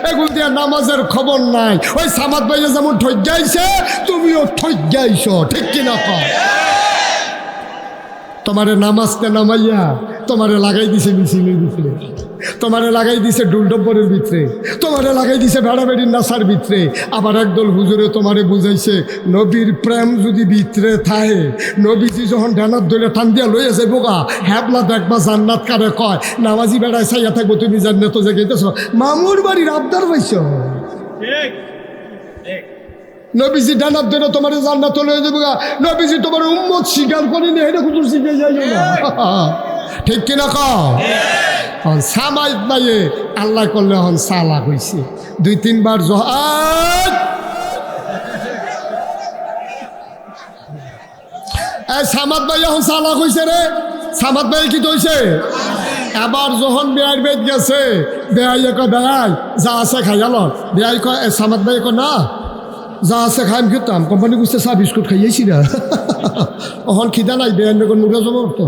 S1: এগুলো দিয়া নামাজের খবর নাই। ওই সামাদ ভাইয়া যেমন ঠক গাইছে তুমিও ঠক গাইছ, ঠিক কিনা? তোমারে নামাজতে নামাইয়া তোমারে লাগাই দিছে মিছিলে দিছিলে। তোমারে লাগাই দিছে ডুলডব্বরের ভিতরে, তোমারে লাগাই দিছে ভেড়াভেড়ির নাসার ভিতরে। আবার একদল হুজুরে তোমারে বুঝাইছে নবীর প্রেম যদি ভিতরে থাকে, নবীজি যখন ডানার দলে টান দিয়া লইয়া যাইব গা, হ্যাবলা দেখবা জান্নাত কারে কয়, নামাজি বেড়ায় চাইয়া থাকবো তুমি জান্নাত যে গেতেছ। মামুর বাড়ির আবদার পাইছ, নবীজি ডানার দলে তোমার জান্নাত লইয়া যাইব গা। নবীজি তোমার উম্মত স্বীকার করেনি, এটা হুজুর শিখে যাই না, ঠিক কিনা কও? সামাই পাইয়ে আল্লাহ করলে হন সালা হয়েছে। 2-3 বার সামাদ ভাই এখন সালা হয়েছে রে। সামাদ ভাই কি হয়েছে? এবার যখন বেয়ার বেদ গেছে, বেয়াই কয় বেয়াই যা আছে খাইয়াল। বেয়াই কয় সামাদ ভাই কয় না যা আছে খাইম খেতাম, কোম্পানি বুঝতে চা বিস্কুট খাইয়েছি না। এখন খিদা নাই, বেয়ার নগর মুখে জমা করতো।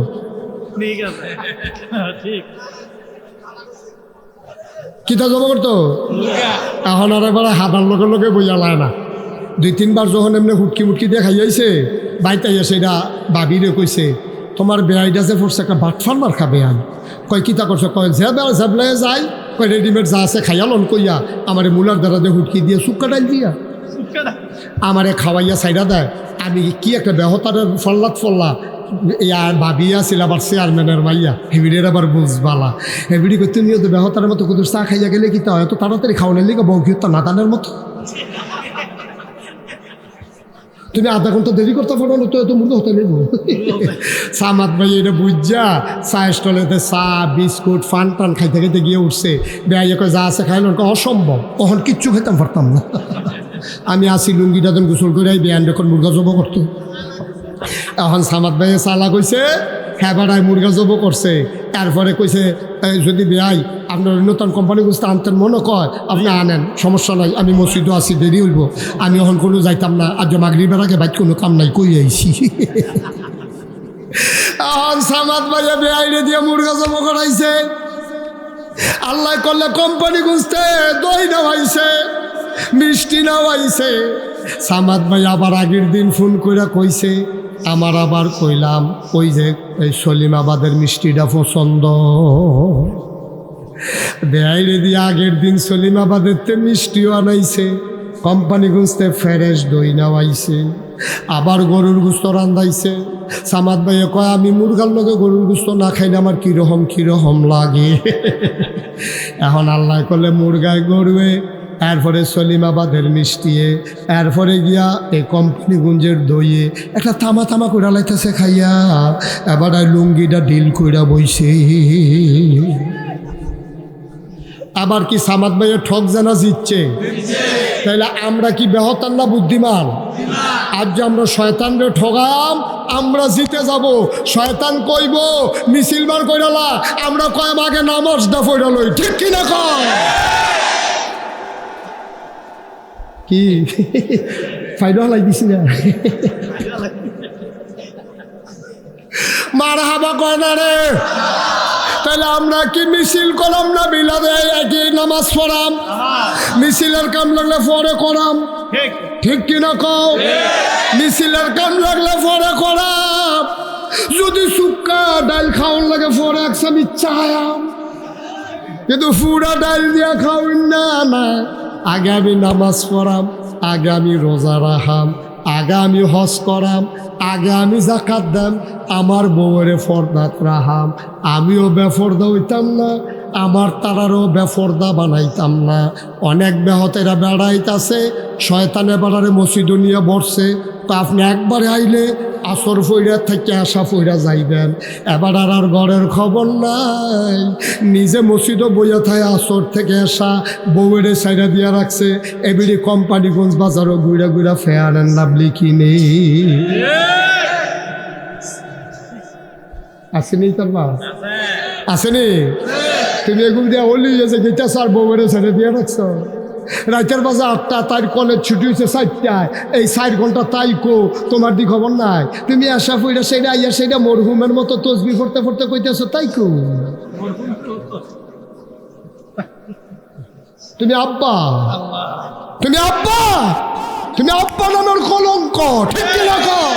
S1: কিতা জমা করতো? এখন আর একবার হাতার লোকের লোকে বইয়া লায় না। 2-3 বার যখন এমনি হুটকি মুটকি দিয়ে খাইয়াইছে, বাইতে এসে এটা বাবিরে কইছে তোমার বেয়াইটা যে পড়ছে একটা বাটফার মার খাবে। আন কয় কিতা করছে? কয় ঝেবলাই যায়, কয় রেডিমেড যা আছে খাইয়ালন কইয়া আমার মূলার দ্বারা দিয়ে হুটকি দিয়ে সুক্কা ডাল দিয়া আমারে খাওয়াইয়া সাইডা দেয়। আমি কি একটা বেহতারের ফল্লা আর ভাবিয়া ছিল আবার চেয়ারম্যানের মাইয়া, হেবিডের আবার বুঝবালা। হেবিডি কই তুমিও তো বেহতারের মতো কুদুর চা খাইয়া গেলে কি তা এত তাড়াতাড়ি খাওয়ানোর লিগে বউ কি তো নাতানের মতো? তুমি আধা ঘন্টা দেরি করতে পারো না, তো এত মূর্খ হতে নেব। সামাদ ভাই এটা বুঝা চা স্টলেতে চা বিস্কুট ফান টান খাইতে খাইতে গিয়ে উঠছে। বেয়াইয়া কয় যা আছে খাইল, অসম্ভব, তখন কিচ্ছু খেতাম পারতাম না। আমি আসি লুঙ্গিটা তখন গোসল করে বেয়ান যখন মুরগা জব করতো। এখন সামাদ ভাইয়ে চালা কইছে হ্যাঁ বেড়ায় মুরগা জব করছে। তারপরে কইছে যদি বেয়াই আপনার নতুন কোম্পানি বুঝতে আনতেন মনে কয় আপনি আনেন, সমস্যা নাই, আমি মসজিদও আছি, দেরি হইব, আমি এখন কোনো যাইতাম না, আজ মাগরিবের আগে বাইক কোনো কাম নাই, কই আইছি। এখন সামাদ ভাইয়া বেয়াইরে দিয়ে মুরগা জব করাইছে। আল্লাহ করলে কোম্পানি বুঝতে দই নেওয়াইছে, মিষ্টি নেওয়াইছে। সামাদ ভাই আবার আগের দিন ফোন করে কইছে, আমার আবার কইলাম ওই যে এই সলিমাবাদের মিষ্টিটা পছন্দ। বেআইরে দিয়ে আগের দিন সলিমাবাদের তে মিষ্টিও আনাইছে, কোম্পানি গুঁজতে ফ্রেশ দই নেওয়াইছে, আবার গরুর গুস্ত রান্ধাইছে। সামাদ ভাইয়ে কয় আমি মুরগার লগে গরুর গুস্ত না খাইলে আমার কিরকম লাগে। এখন আল্লাহ করলে মুরগায় গরুয়ে, এরপরে সলিমাবাদের মিষ্টিয়ে, এরপরে গিয়া এই কোম্পানিগঞ্জের দইয়ে একটা তামা কইরা লাইতেছে খাইয়া। এবার লুঙ্গিটা ডিল কইরা বইছে। আবার কি সামাদ ভাইয়ের ঠক জানা জিতছে? তাইলে আমরা কি বেহতার না বুদ্ধিমান? আজ যে আমরা শয়তানরে ঠগাম, আমরা জিতে যাব। শয়তান কইব মিছিল বার কইরালা, আমরা কয় আগে নামাজটা পড়া লই, ঠিক কিনা কয়? কি ফাইদা লাগিছি না? মার হাবা কয় না রে। তাহলে আমরা কি মিছিল করলাম না বিলাদে একই নামাজ পড়াম? মিছিলের কাম লাগলে পরে করাম, ঠিক কিনা কও? মিছিলের কাম লাগলে পরে করাম। যদি শুক্কা ডাল খাওয়ার লাগে পরে একসাম ইচ্ছা হায়াম, কিন্তু পুরা ডাল দিয়া খাওয়াই না। আগে আমি নামাজ পড়াম, আগে আমি রোজা রাখাম, আগে আমি হজ করাম, আগে আমি জাকাত দাম, আমার বউরে ফর্দাত রাহাম। আমিও বেফর্দা হইতাম না, আমার তারারও বেফর্দা বানাইতাম না। অনেক বেহতেরা বেড়াইতাছে, শয়তানে বেড়ারে মসজিদও নিয়ে বসছে। তো আপনি একবারে আইলে আসর ফইরা থেকে আসা ফইরা যাইবেন। এবার আর ঘরের খবর নাই, নিজে মসজিদও বইয়া থাকে, আসর থেকে আসা বউয়ের সাইডা দিয়া রাখছে। এবারে কোম্পানিগঞ্জ বাজারও ঘুরা ফেয়ার অ্যান্ড লাভলি কিনে আসেনি। তোর মা আসেনি? তুমি এগুলো দিয়ে ওলি গেছে গেটা সার বউয়ের সাইডে দিয়া রাখছো। রাতের বাজে 8টা, তার কলেজ ছুটি হয়েছে 4টায়, এই 4 ঘন্টা তাই কো তোমার দি খবর নাই। তুমি আশা ফইরা সেইটা আইয়া সেইটা মরহুমের মতো তসবি পড়তে পড়তে কইতেছো তাই কো। তুমি আব্বা, তুমি আব্বা, তুমি আব্বা নামের কলঙ্ক, ঠিক কিনা কও?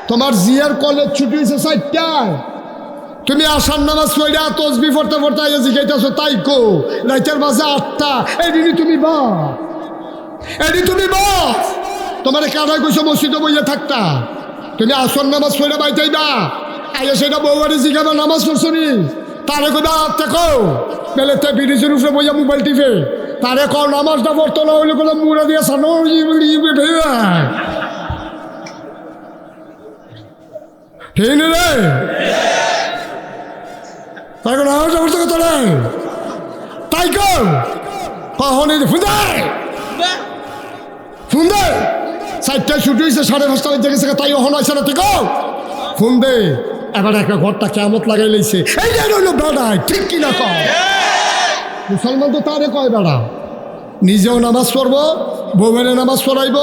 S1: তোমার জিয়ার কলেজ ছুটি হয়েছে 4টায়, তুমি আসার নামাজ পড়া তসবি পড়তে পড়তে আইয়া জিজ্ঞাসা তাই কো রাইতের মাঝে 8টা এদিনই তুমি তোমার কারাই কইছো মসজিদে বইয়া থাকতা তুমি আসর নামাজ পড়ে বাইতাই না আইয়া সেটা বউবাড়ি জিজ্ঞাসা নামাজ পড়ছো নি তারে কইবা দেখো বেলেতে ব্রিজের উপরে বইয়া মোবাইল টিপে তারে কর নামাজটা পড়তো না হইলে কোনো মুড়া দিয়ে সানো ঠিক রে তাই কোনো নামাজটা পড়তে কত রে তাই কর কখন ফোন দে 4টায় ছুটি হয়েছে 5:30 বাজে গেছে তাই ওখানে আছে না তুই ফোন দে এবার একটা ঘরটা কেমত লাগাই লাইছে এই যে রইল বেড়ায় ঠিক কিনা কয় মুসলমান তো তারে কয় বেড়া নিজেও নামাজ পড়বো বউয়ের নামাজ পড়াইব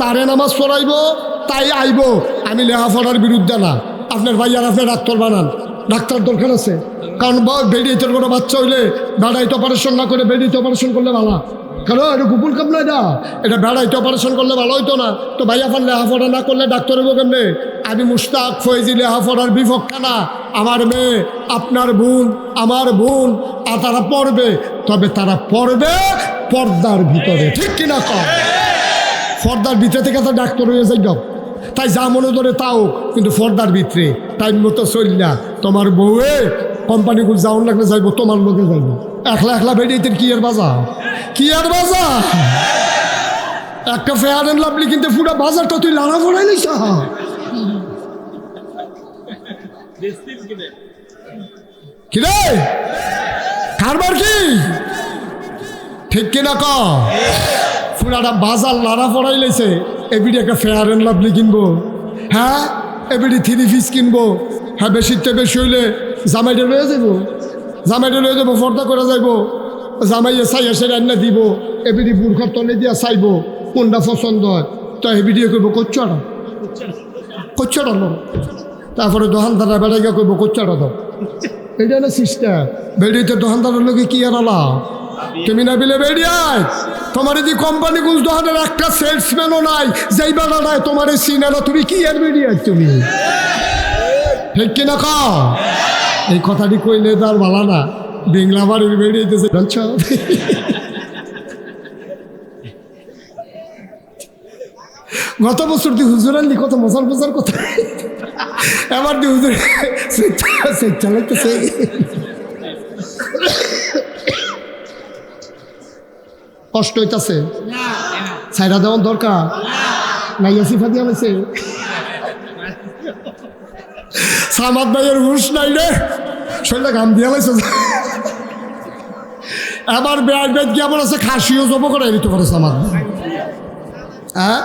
S1: তারে নামাজ পড়াইব তাই আইব আমি লেখাপড়ার বিরুদ্ধে না আপনার ভাইয়ার আপনি ডাক্তার বানান ডাক্তার দরকার আছে কারণ বেডিয়েটের কোনো বাচ্চা হইলে বেড়াইতে অপারেশন না করে বেডিয়েতে অপারেশন করলে ভালো কেন এটা কুকুর কাপ নয় না এটা বেড়াইতে অপারেশন করলে ভালো হইতো না তো ভাই আপনার লেখাপড়া না করলে ডাক্তার হইব কেমনে আমি মুশতাক ফয়েজি লেখাপড়ার বিপক্ষে না আমার মেয়ে আপনার বোন আমার বোন আর তারা পড়বে তবে তারা পড়বে পর্দার ভিতরে ঠিক কিনা কম পর্দার ভিতরে থেকে তো ডাক্তার হয়ে যাই তাই যা মনে ধরে তাও কিন্তু পর্দার ভিতরে টাইম মতো চল না তোমার বউয়ে কোম্পানিগুলো যাওয়ার লাগলে যাইবো তোমার লোকে যাইবো একলা বেরিয়ে কি আর বাজার একটা ফেয়ার এন্ড লাভলি কিন্তু পুরো বাজারটা তুই লাড়া ফোড়াই নিস কি রে কারবার কি ঠিক কিনা ক পুরাটা বাজার লাড়া ফোড়াই লাইছে এবিডি একটা ফেয়ার এন্ড লাভলি কিনবো হ্যাঁ এবিডি 3 পিস কিনবো হ্যাঁ বেশিতে বেশি হইলে জামাইটা লয়ে যাবো ফর্দা করে যাইবো জামাইয়ে চাইয়া সে রান্না দিব এবিডি বুর্খার তলে দিয়া চাইব কোনটা পছন্দ হয় তো এবিডিও করবো কোচ্চাটা তারপরে দোকানদাররা বেড়াইয়া করবো কোচ্চাটা দাও এটা না সিস্টার বেড়িতে দোকানদারের লোকে কি আর আলা তুমি না বিলে বেড়িয়ায় তোমার যে কোম্পানি গুজ দোকানের একটা সেলসম্যানও নাই যেই বেড়া নাই তোমার সিনারা তুমি কি আর বেড়িয়ায় তুমি ঠিক কিনা কা এই কথাটি কইলে তার ভালো না বেংলা বাড়ির বেরিয়েছে গত বছর দি হুজুর আনলি কত মজার কথা এবার দি হুজুর চালাইতেছে কষ্ট হইতাছে ছাইরা দেওয়ার দরকার নাই আসিফা দিয়া হয়েছে সামাদ ভাইয়ের হুশ নাই রে শরীরে ঘাম দিয়া লাইছে এবার বেড় বেদ কি আমার আছে খাসিও জব করে দিতে পারে সামাদ হ্যাঁ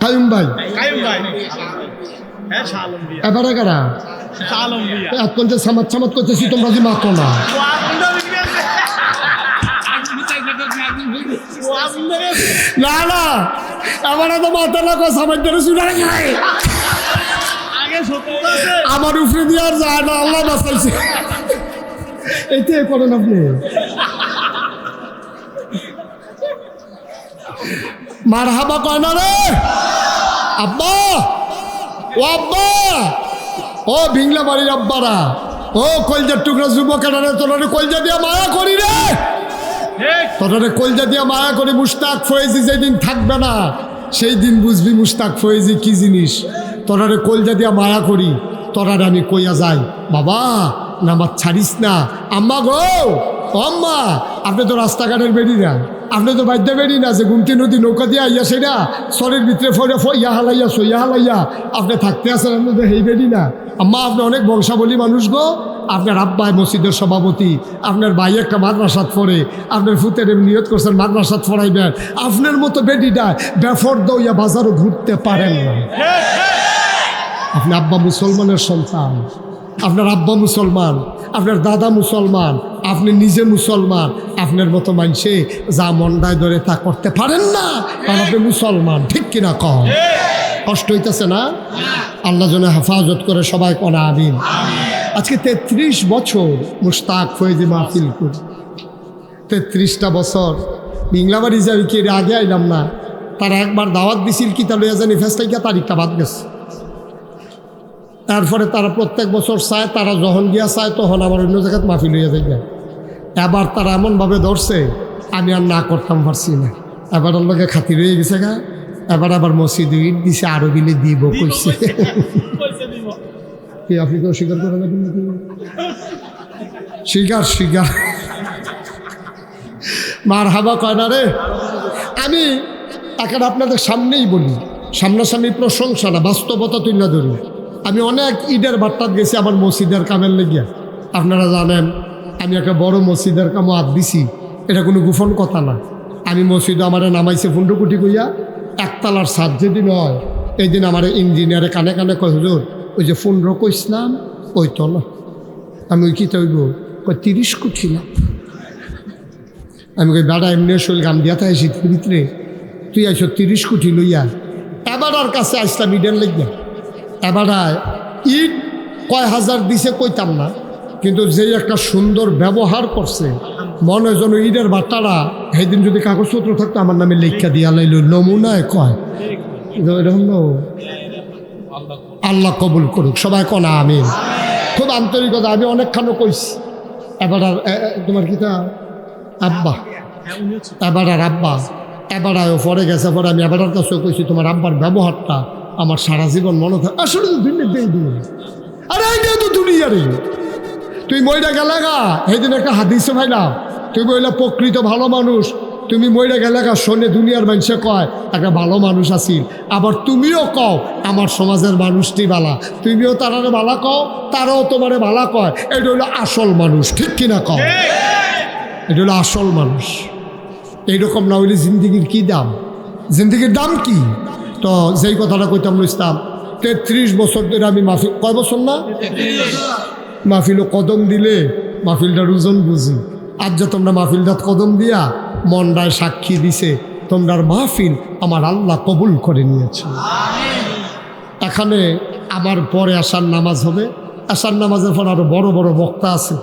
S1: কায়ুম ভাই এবারে কারা এখন যে সামাদ করতেছি তোমরা যে মাখো না না আমার তো মাথা লাগো সামাদ ধরে শুনে খায় আমার উপরে দিয়ে আর যায় না আল্লাহ বাঁচাইছে এটাই করেন আপনি মার হাবা কয় না রে আব্বা ও ভিংলা বাড়ির আব্বারা ও কলজার টুকরা যুবকেরা রে তোরা কলজা দিয়া মায়া করি রে তোরা কলজা দিয়া মায়া করি মুশতাক ফয়েজি যেদিন থাকবে না সেই দিন বুঝবি মুশতাক ফয়েজি কি জিনিস তোরারে কলজা দিয়া মায়া করি তোরারে আমি কইয়া যাই বাবা নামাজ ছাড়িস না আম্মা গো আম্মা আপনি তো রাস্তাঘাটের বেরি না আপনি তো বাদ্যা বেরি না যে গুমটি নদী নৌকা দিয়ে আইয়া সেটা শরীর ভিতরে ইয়া হালাইয়া সইয়া হালাইয়া আপনি থাকতে আসেন আপনি তো হেই বেরি না আম্মা আপনি অনেক বংশাবলী মানুষ গো আপনার আব্বাই মসজিদের সভাপতি আপনার ভাই একটা মাদ্রাসাত পড়ে আপনার ফুতের নিয়ত করছেন মাদ্রাসাত পড়াইবেন আপনার মতো বেডিটা বেফর দইয়া বাজারও ঘুরতে পারেন না আপনি আব্বা মুসলমানের সন্তান আপনার আব্বা মুসলমান আপনার দাদা মুসলমান আপনি নিজে মুসলমান আপনার মতো মানুষে যা মন্ডায় ধরে তা করতে পারেন না কারণ আপনি মুসলমান ঠিক কিনা কম কষ্ট হইতেছে না আল্লাহ যেন হেফাজত করে সবাই কনা আমিন আজকে 33 বছর মুশতাক ফয়েজি মাহফিল করি 33টা বছর বিংলাবাড়ি যাই কি আগে আইলাম না তারা একবার দাওয়াত দিছিল কি তা লইয়া জানি ফেসটাইকা তারিখটা বাদ গেছে তারপরে তারা প্রত্যেক বছর চায়, তারা যখন গিয়া চায় তখন আমার অন্য জায়গায় মাহফিল হইয়া যায়। এবার তারা এমনভাবে ধরছে আমি আর না করতাম পারছি না। এবার ওর লোকে খাতির হয়ে গেছে গা। এবার আবার মসজিদ ইট দিছে, আরো বিলে দিব কইছে। কি আপনি কেউ স্বীকার করেন? স্বীকার মার হাবা কয় না রে। আমি এখন আপনাদের সামনেই বলি, সামনাসামনি প্রশংসা না, বাস্তবতা তুলে ধরি। আমি অনেক ঈদের বার্তাত গেছি আমার মসজিদের কামের লেগিয়া। আপনারা জানেন আমি একটা বড় মসজিদের কামও হাত দিছি, এটা কোনো গোপন কথা না। আমি মসজিদে আমার নামাইছে 15 কোটি কইয়া, একতলার ছাদ যেদিন হয় এই দিন আমার ইঞ্জিনিয়ারে কানে কানে কয় হুজুর ওই যে 15 কইসলাম ওই তো না। আমি ওই কী তৈব কয় 30 কোটি না। আমি কই বেড়া এমনি শৈল গাম দিয়া থাকে শীতের ভিতরে, তুই আইস 30 কোটি লইয়া। এবার আর কাছে আসলাম ঈদের লেগিয়া। এবার ঈদ কয় হাজার দিছে কইতাম না, কিন্তু যেই একটা সুন্দর ব্যবহার করছে মনে যেন ঈদের বার্তারা সেইদিন যদি কাগজপত্র থাকতো আমার নামে লেখা দিয়া লাইল নমুনায় কয়। আল্লাহ কবুল করুক, সবাই কনা আমিন। খুব আন্তরিকতা, আমি অনেকখানো কইছি। এবার আর তোমার কিতা আব্বা, এবার আর আব্বা এবার পরে গেছে। পরে আমি এবার কাছে কইছি তোমার আব্বার ব্যবহারটা আমার সারা জীবন মনে থাকে। আসলে আরে তো দুনিয়া রে, তুই মইরা গেলে গা সেইদিন একটা হাদিসে ভাইলাম, তুই বললে প্রকৃত ভালো মানুষ, তুমি মইরা গেলে গা শোনে দুনিয়ার মানুষে কয় একটা ভালো মানুষ আছিস। আবার তুমিও কও আমার সমাজের মানুষটি বালা, তুমিও তারারে বালা কও, তারাও তোমারে বালা কয়। এটা হলো আসল মানুষ, ঠিক কিনা কও? এটা হলো আসল মানুষ। এইরকম না হইলে জিন্দিগির কি দাম? জিন্দিগির দাম কি? তো যেই কথাটা কইতাম ইসলাম 33 বছর ধরে আমি মাহফিল, কয় বছর না মাহফিলও কদম দিলে মাহফিলটার ওজন বুঝি। আজ যে তোমরা মাহফিলটার কদম দিয়া মনটায় সাক্ষী দিছে তোমরার মাহফিল আমার আল্লাহ কবুল করে নিয়েছে। এখানে আমার পরে আসার নামাজ হবে। আসার নামাজের পর আরো বড় বড় বক্তা আছে,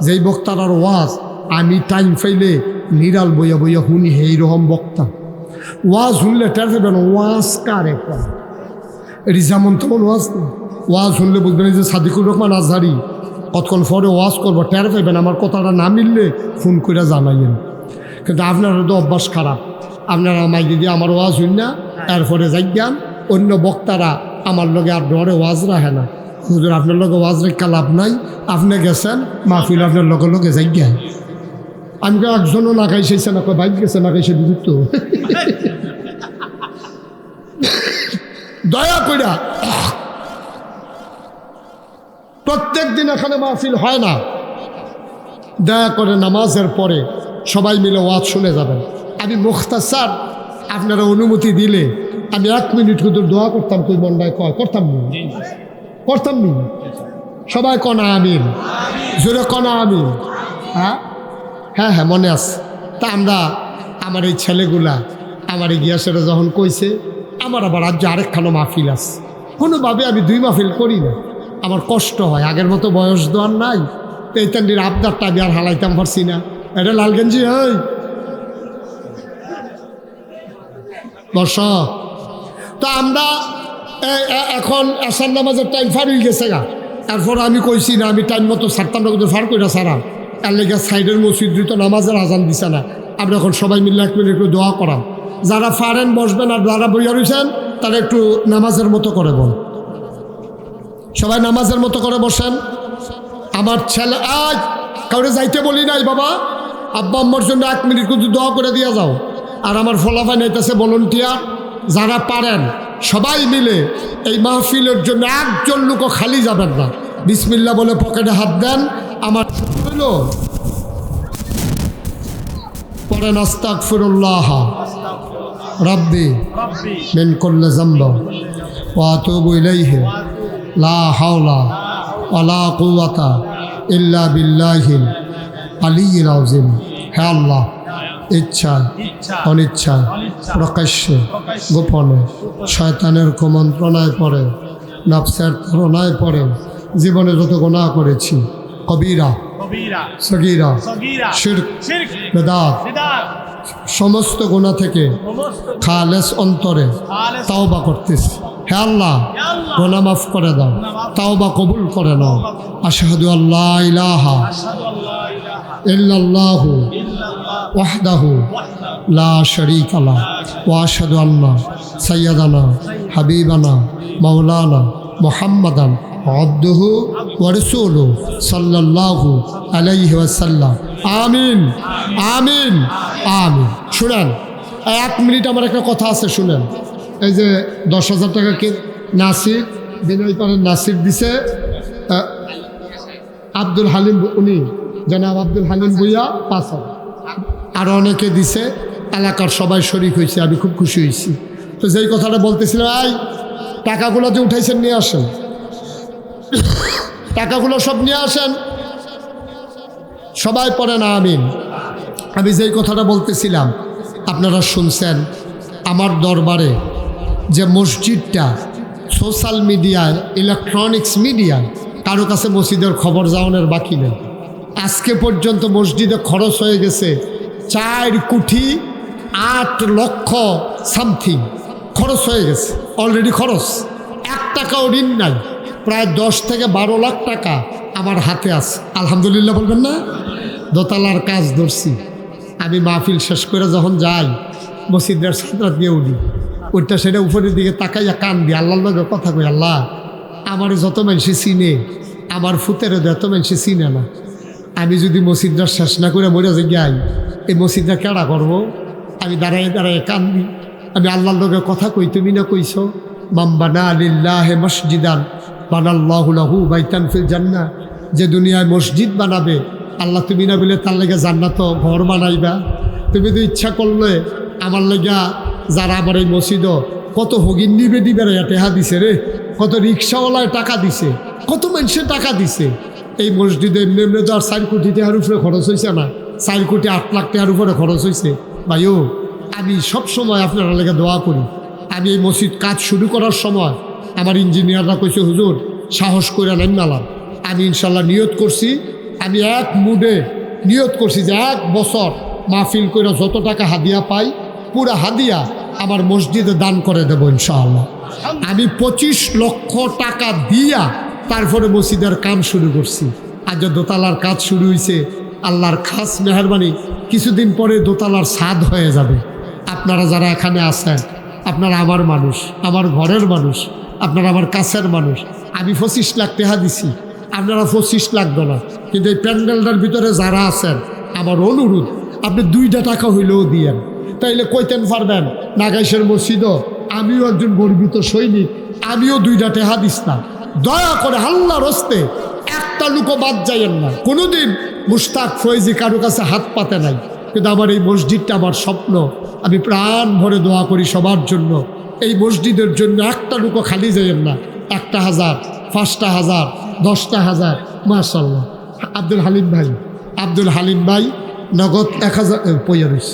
S1: যেই বক্তার আর ওয়াজ আমি টাইম পাইলে নিরাল বইয়া বইয়া শুনি। এইরকম বক্তা ওয়াজ শুনলে টের দেবেন ওয়াজ কারে কয়। এটি যেমন তেমন ওয়াজ না। ওয়াজ শুনলে বুঝবেন যে সাদিকুর রহমান আজহারি কতক্ষণ পরে ওয়াজ করবো, টের পাইবেন। আমার কথাটা না মিললে ফোন করে জানাইয়েন। কিন্তু আপনারা তো অভ্যাস খারাপ, আপনারা আমায় যদি আমার ওয়াজ শুন না এরপরে যাইয়ান অন্য বক্তারা আমার লগে আর ডরে ওয়াজ রাখে না। হুজুর আপনার লগে ওয়াজ রেখা লাভ নাই, আপনি গেছেন মাহফিল আপনার লগে লগে যাইয়ান। আমি তো একজনও না খাইছে না, বাইক গেছে না খাইছে বিযুক্ত। দয়া কইরা প্রত্যেক দিন এখানে মাহফিল হয় না, দয়া করে নামাজের পরে সবাই মিলে ওয়াজ শুনে যাবেন। আমি মুখতাসার আপনারা অনুমতি দিলে আমি 1 মিনিট শুধু দোয়া করতাম। তুই মন্ডায় কয় করতাম নি? সবাই কনা আমিন, জোরে কনা আমিন। হ্যাঁ হ্যাঁ হ্যাঁ মনে আছে। তা আমরা আমার এই ছেলেগুলা আমার এই গিয়াসেরা যখন কইছে, আমার আবার রাজ্যে আরেকখানো মাহফিল আছে। কোনোভাবে আমি 2 মাহফিল করি না, আমার কষ্ট হয়। আগের মতো বয়স দেওয়ার নাই, তো এই তান্ডির আবদারটা আমি আর হালাইতাম পারছি না। এটা লালগঞ্জি হয় বর্ষ। তো আমরা এখন আসার নামাজের টাইম ফার হয়ে গেছে গা। তারপর আমি কইছি না আমি টাইম মতো সারতাম না, কিন্তু ফার কইরা সারাম। তার লেগে সাইডের মসজিদ তো নামাজের আজান দিছে না। আমরা এখন সবাই মিলে 1 মিনিট একটু দোয়া করাম। যারা পারেন বসবেন, আর যারা বইয়া রয়েছেন তারা একটু নামাজের মতো করে বল। সবাই নামাজের মতো করে বসেন। আমার ছেলে আজ কাউরে যাইতে বলি নাই বাবা, আব্বা আম্মার জন্য 1 মিনিট কিন্তু দোয়া করে দিয়া যাও। আর আমার ফলাফল নিতেছে ভলান্টিয়ার, যারা পারেন সবাই মিলে এই মাহফিলের জন্য একজন লোকও খালি যাবেন না। বিসমিল্লাহ বলে পকেটে হাত দেন। আমার হইল পরেন আস্তাগফিরুল্লাহ রাব্বি মিন কুল্লি যামব ওয়া আতুবু ইলাইহি লা হাওলা ওয়ালা কুওয়াতা ইল্লা বিল্লাহিল আলিয়্যিল আযীম। হে আল্লাহ, ইচ্ছায় অনিচ্ছায় প্রকাশ্যে গোপনে শয়তানের কুমন্ত্রণায় পড়ে, নফসের তাড়নায় পড়ে জীবনে যত গুনাহ করেছি, কবিরা সগীরা শিরক বেদাত, সমস্ত গুনাহ থেকে খালেস অন্তরে তাওবা করতেছি। হে আল্লাহ গুনাহ মাফ করে দাও, তাওবা কবুল করে নাও। আশহাদু আল্লা ইলাহা ইল্লাল্লাহু ওয়াহদাহু লা শারীকা লাহু ওয়া আশহাদু আন্না সাইয়্যিদানা হাবিবানা মাওলানা মুহাম্মাদান আবদুহু ওয়া রাসূলুহু সাল্লাল্লাহু আলাইহি ওয়াসাল্লাম। আমিন আমিন আমিন। শুনেন, 1 মিনিট আমার একটা কথা আছে, শুনেন। এই যে 10,000 টাকা কে নাসির বিনয় পাড়ার নাসির দিছে আব্দুল হালিম, উনি জনাব আব্দুল হালিম ভুইয়া 5,000, আর অনেকে দিছে, এলাকার সবাই শরিক হয়েছে, আমি খুব খুশি হয়েছি। তো যেই কথাটা বলতেছিলাম, এই টাকাগুলো যে উঠাইছেন নিয়ে আসেন, টাকাগুলো সব নিয়ে আসেন, সবাই পড়েন আমিন। আমি যেই কথাটা বলতেছিলাম আপনারা শুনছেন, আমার দরবারে যে মসজিদটা সোশ্যাল মিডিয়ায়, ইলেকট্রনিক্স মিডিয়ায় কারো কাছে মসজিদের খবর যাওয়ানোর বাকি নেই। আজকে পর্যন্ত মসজিদে খরচ হয়ে গেছে 4,08,00,000 সামথিং খরচ হয়ে গেছে, অলরেডি খরচ। 1 টাকাও ঋণ নাই, প্রায় 10 থেকে 12 লাখ টাকা আমার হাতে আছে। আলহামদুলিল্লাহ বলবেন না? দোতলার কাজ ধরছি। আমি মাহফিল শেষ করে যখন যাই, মসজিদের ছাত্রা দিয়ে উঠি, ওইটা সেটা উপরের দিকে তাকাইয়া কান দিয়ে আল্লাহর লগে কথা কই, আল্লাহ আমার যত মানুষে চিনে, আমার ফুতেরও যত মানুষে চিনে না, আমি যদি মসজিদটা শেষ না করে মরে যাই, এই মসজিদটা কেডা করবো? আমি দাঁড়ায় দাঁড়ায় কান্দি, আমি আল্লাহর লগে কথা কই, তুমি না কইছো মাম্বানা লিল্লাহি মসজিদান বানাল্লাহু লাহু বাইতান ফিল জান্নাহ, যে দুনিয়ায় মসজিদ বানাবে আল্লাহ, তুমি না বলে তার লেগে জান্নাত ঘর বানাইবা। তুমি তো ইচ্ছা করলে আমার লেগা যারা আমার এই মসজিদ কত হগিন্নি বেদি বেড়াইয়া টেহা দিছে রে, কত রিক্সাওয়ালায় টাকা দিছে, কত মানুষের টাকা দিছে। এই মসজিদে এমনি তো আর 4 কোটি টাকার উপরে খরচ হয়েছে না, 4 কোটি 8 লাখ টাকার উপরে খরচ হয়েছে। ভাইও, আমি সবসময় আপনারা লেগে দোয়া করি। আমি এই মসজিদ কাজ শুরু করার সময় আমার ইঞ্জিনিয়াররা কইছে, হুজুর সাহস করে নেন নালাম। আমি ইনশাল্লাহ নিয়ত করছি, আমি এক মুডে নিয়ত করছি যে 1 বছর মাহফিল করে যত টাকা হাদিয়া পাই, পুরা হাদিয়া আমার মসজিদে দান করে দেবো ইনশাআল্লাহ। আমি 25 লক্ষ টাকা দিয়া তারপরে মসজিদের কাম শুরু করছি। আজ দোতলার কাজ শুরু হয়েছে, আল্লাহর খাস মেহরবানি, কিছুদিন পরে দোতলার ছাদ হয়ে যাবে। আপনারা যারা এখানে আছেন, আপনারা আমার মানুষ, আমার ঘরের মানুষ, আপনারা আমার কাছের মানুষ। আমি 25 লাখ টাকা দিছি, আপনারা 25 লাখ ডলার। কিন্তু এই প্যান্ডেলটার ভিতরে যারা আছেন, আমার অনুরোধ, আপনি 2টা টাকা হইলেও দিয়েন। তাইলে কইতেন পারবেন নাগাইশের মসজিদও আমিও একজন গর্বিত সৈনিক, আমিও 2টা টাকা দিস্তাম। দয়া করে আল্লাহর হস্তে একটা লুকো বাদ যাইয়েন না। কোনোদিন মুশতাক ফয়েজি কারো কাছে হাত পাতে নাই, কিন্তু আমার এই মসজিদটা আমার স্বপ্ন। আমি প্রাণ ভরে দোয়া করি সবার জন্য, এই মসজিদের জন্য একটা লুকো খালি যাইয়েন না। 1,000, 5,000, 10,000, মাশাআল্লাহ। আব্দুল হালিম ভাই নগদ 1,000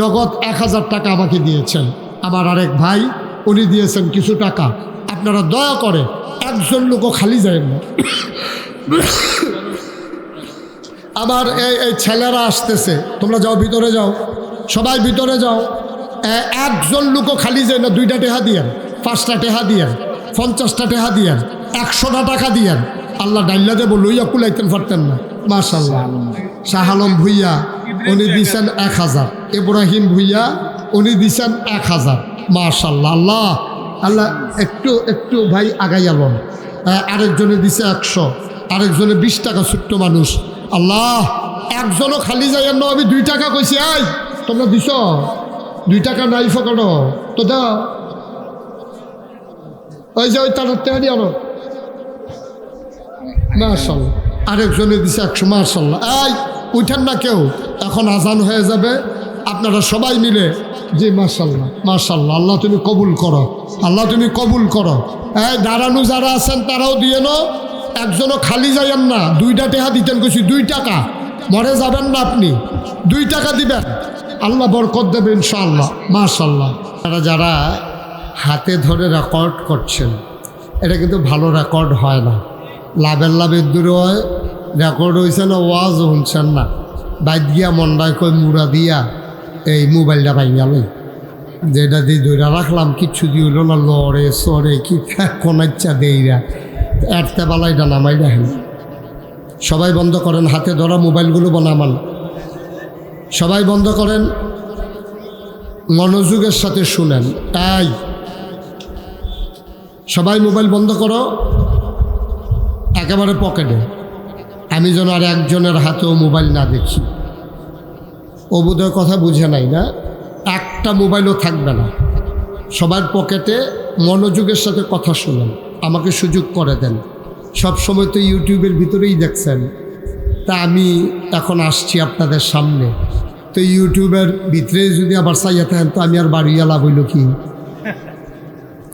S1: নগদ 1,000 টাকা আমাকে দিয়েছেন। আমার আরেক ভাই, উনি দিয়েছেন কিছু টাকা। আপনারা দয়া করে একজন লোকও খালি যাবেন না। আমার এই ছেলেরা আসতেছে, তোমরা যাও, ভিতরে যাও, সবাই ভিতরে যাও। একজন লোকও খালি যায় না। 2টা টাকা দিয়েন, 5টা টাকা দিয়েন, 50টা টাকা দিয়েন, 100টা টাকা দিয়েন। আল্লাহ ডাইল্লা দেবো, লইয়া কুলাইতেন পারতেন না। মাশাআল্লাহ। শাহ আলম ভুইয়া উনি দিছেন 1,000, ইব্রাহিম ভুইয়া উনি দিছেন 1,000। মাশাআল্লাহ। আল্লাহ আল্লাহ। একটু ভাই আগাই আলম, আরেকজনে দিছে 100, আরেকজনে 20 টাকা, ছোট্ট মানুষ। আল্লাহ, একজনও খালি যায় না। আমি 2 টাকা কইছি, আই তোমরা দিছ 2 টাকা নাই ফকানো তো দাও। ওই যে ওই তার টেহারি আনো। মাশাআল্লাহ। আরেকজনে দিছে 100। মাশাআল্লাহ। এই উঠেন না কেউ, এখন আজান হয়ে যাবে। আপনারা সবাই মিলে, জি মাশাআল্লাহ মাশাআল্লাহ। আল্লাহ তুমি কবুল করো, আল্লাহ তুমি কবুল করো। এই দাঁড়ানো যারা আছেন তারাও দিয়ে নো, একজনও খালি যাইয়েন না। 2টা টাকা দিতেন কইছি, 2 টাকা মরে যাবেন না আপনি, 2 টাকা দিবেন, আল্লাহ বরকত দেবে ইনশাআল্লাহ। মাশাআল্লাহ। যারা হাতে ধরে রেকর্ড করছেন, এটা কিন্তু ভালো রেকর্ড হয় না। লাভের দূরে হয়, রেকর্ড হয়েছে না, ওয়াজ শুনছেন না, বাইদ গিয়া মন্ডায় কই মুড়া দিয়া এই মোবাইলটা পাই গেল। যেটা দিয়ে ধরে রাখলাম কিচ্ছু দিয়ে হইল না, লড়ে সরে কি কোন ইচ্ছা দেইরা এরতে বালাইটা নামাই রাখেন। সবাই বন্ধ করেন, হাতে ধরা মোবাইলগুলো নামান, সবাই বন্ধ করেন, মনোযোগের সাথে শুনেন। তাই সবাই মোবাইল বন্ধ করো, একেবারে পকেটে। আমি যেন আর একজনের হাতেও মোবাইল না দেখি। ও বোধহয় কথা বুঝে নাই না, একটা মোবাইলও থাকবে না, সবার পকেটে। মনোযোগের সাথে কথা শুনেন, আমাকে সুযোগ করে দেন। সব সময় তো ইউটিউবের ভিতরেই দেখছেন, তা আমি এখন আসছি আপনাদের সামনে, তো ইউটিউবের ভিতরে যদি আবার চাইয়া থাকেন তো আমি আর বাড়িয়া লাভ হইল কি?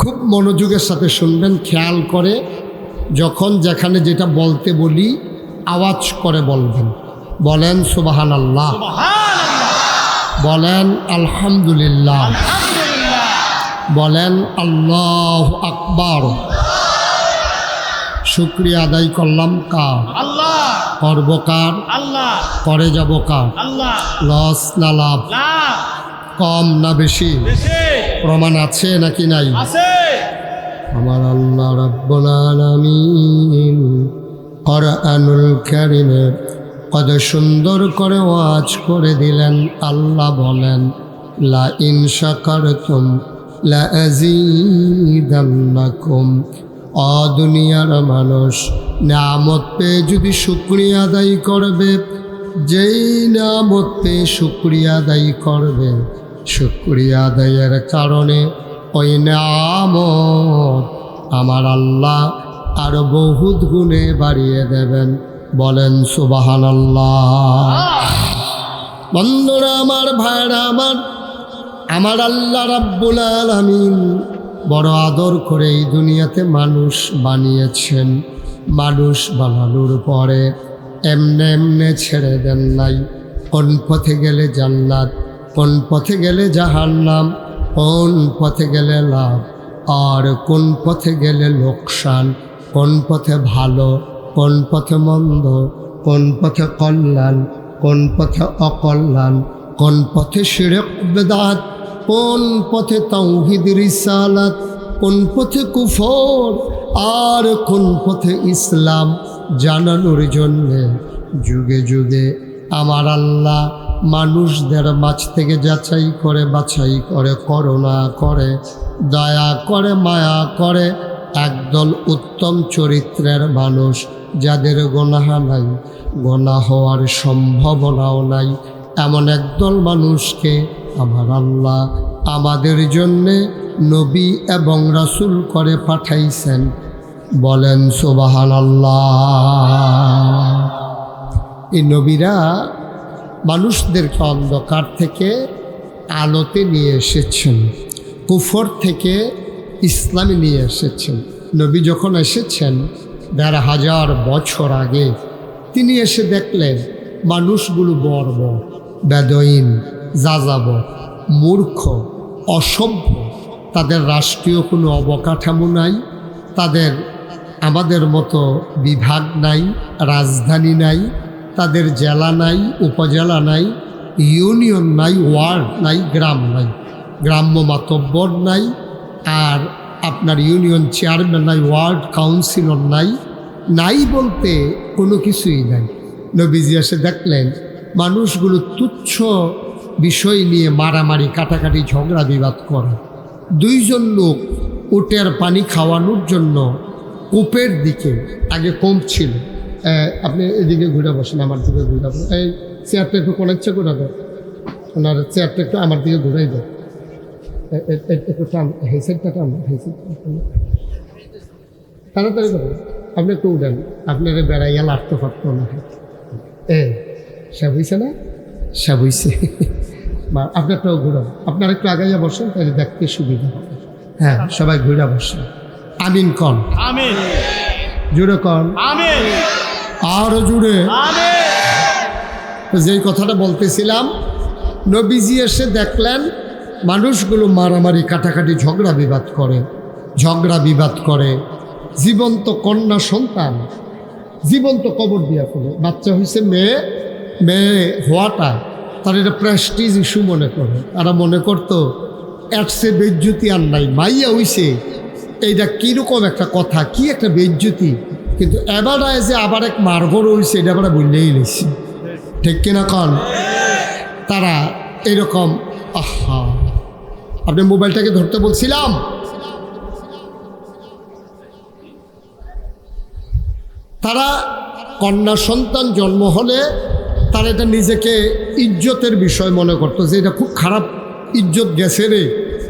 S1: খুব মনোযোগের সাথে শুনবেন, খেয়াল করে। যখন যেখানে যেটা বলতে বলি আওয়াজ করে বলবেন। বলেন সুবহানাল্লাহ, বলেন আলহামদুলিল্লাহ, বলেন আল্লাহু আকবার। শুকরিয়া আদায় করলাম কার? আল্লাহ। করব কার? আল্লাহ। করে যাব কার? আল্লাহ। লস না লাভ? কম না বেশি? প্রমাণ আছে নাকি নাই? আছে। আমার আল্লাহ রাব্বুল আলামিন কোরআনুল কারীমে কত সুন্দর করে ওয়াজ করে দিলেন। আল্লাহ বলেন, লা ইন শাকারতুম লা আযীদান্নাকুম। দুনিয়ার মানুষ নিয়ামত পেয়ে যদি শুকরিয়া আদায় করবে, যেই নিয়ামত পেয়ে শুকরিয়া আদায় করবে, শুকরিয়া আদায়ের কারণে ওই নিয়ামত আমার আল্লাহ আরো বহুত গুণে বাড়িয়ে দেবেন। বলেন সুবহানাল্লাহ। বন্ধুরা আমার, ভাইরা আমার, আমার আল্লাহ রাব্বুল আলামিন বড় আদর করে এই দুনিয়াতে মানুষ বানিয়েছেন। মানুষ বানানোর পরে এমনে এমনে ছেড়ে দেন নাই। কোন পথে গেলে জান্নাত, কোন পথে গেলে জাহান্নাম, কোন পথে গেলে লাভ আর কোন পথে গেলে লোকসান, কোন পথে ভালো, কোন পথে মন্দ, কোন পথে কল্যাণ, কোন পথে অকল্যাণ, কোন পথে শিরক বেদাত, কোন পথে তাওহীদ রিসালাত, কোন পথে কুফর আর কোন পথে ইসলাম জানানোর জন্যে যুগে যুগে আমার আল্লাহ মানুষদের মাঝ থেকে যাচাই করে বাছাই করে, করুণা করে, দয়া করে, মায়া করে একদল উত্তম চরিত্রের মানুষ, যাদের গুনাহ নাই, গুনাহ হওয়ার সম্ভাবনাও নাই, এমন একদল মানুষকে আমার আল্লাহ আমাদের জন্যে নবী এবং রাসূল করে পাঠাইছেন। বলেন সুবহানাল্লাহ। এই নবীরা মানুষদেরকে অন্ধকার থেকে আলোতে নিয়ে এসেছেন, কুফর থেকে ইসলামে নিয়ে এসেছেন। নবী যখন এসেছেন ১৫০০ বছর আগে, তিনি এসে দেখলেন মানুষগুলো বর্বর, বেদইন, যাযাবর, মূর্খ, অসভ্য। তাদের রাষ্ট্রীয় কোনো অবকাঠামো নাই, তাদের আমাদের মতো বিভাগ নাই, রাজধানী নাই, তাদের জেলা নাই, উপজেলা নাই, ইউনিয়ন নাই, ওয়ার্ড নাই, গ্রাম নাই, গ্রাম্য মাতব্বর নাই, আর আপনার ইউনিয়ন চেয়ারম্যান নাই, ওয়ার্ড কাউন্সিলর নাই, নাই বলতে কোনো কিছুই নাই। নবীজি এসে দেখলেন মানুষগুলো তুচ্ছ বিষয় নিয়ে মারামারি, কাটাকাটি, ঝগড়া বিবাদ করে। দুইজন লোক উটের পানি খাওয়ানোর জন্য কূপের দিকে, আগে কূপ ছিল, আপনি এদিকে ঘুরে বসেন, আমার দিকে ঘুরে বসেন, এই চেয়ারটা একটু কোনাচ্ছে করে দাও, ওনার চেয়ারটা একটু আমার দিকে ঘুরাই দাও, একটু টান, হেসেটটা টান, হেসেট তাড়াতাড়ি করো, আপনি একটু উঠেন, আপনার বেড়াইয়া লাটতে পারত না। সে বুঝছে না, সে বুঝছে। বা আপনি একটু ঘুরান, আপনার একটু আগাইয়া বসেন, তাহলে দেখতে সুবিধা হবে। হ্যাঁ, সবাই ঘুরে বসেন। আমিন কন, আমিন জুড়ে কন, আমিন আরো জুড়ে। যেই কথাটা বলতেছিলাম, নবীজি এসে দেখলেন মানুষগুলো মারামারি, কাটাকাটি, ঝগড়া বিবাদ করে। জীবন্ত কন্যা সন্তান জীবন্ত কবর দিয়া ফেলে। বাচ্চা হয়েছে মেয়ে হওয়াটা তার এটা প্রেস্টিজ ইস্যু মনে করে। তারা মনে করতো সে বেজ্জুতি আর নাই, মাইয়া হইছে, এইটা কীরকম একটা কথা, কি একটা বেজ্জুতি। কিন্তু এবার যে আবার এক মারগর হইছে, এটা আমরা বললেই নিছি, ঠিক কিনা কন? তারা এরকম, আহা, আপনি মোবাইলটাকে ধরতে বলছিলাম। তারা কন্যা সন্তান জন্ম হলে তারা এটা নিজেকে ইজ্জতের বিষয় মনে করতো, যে এটা খুব খারাপ ইজ্জত গেছে রে,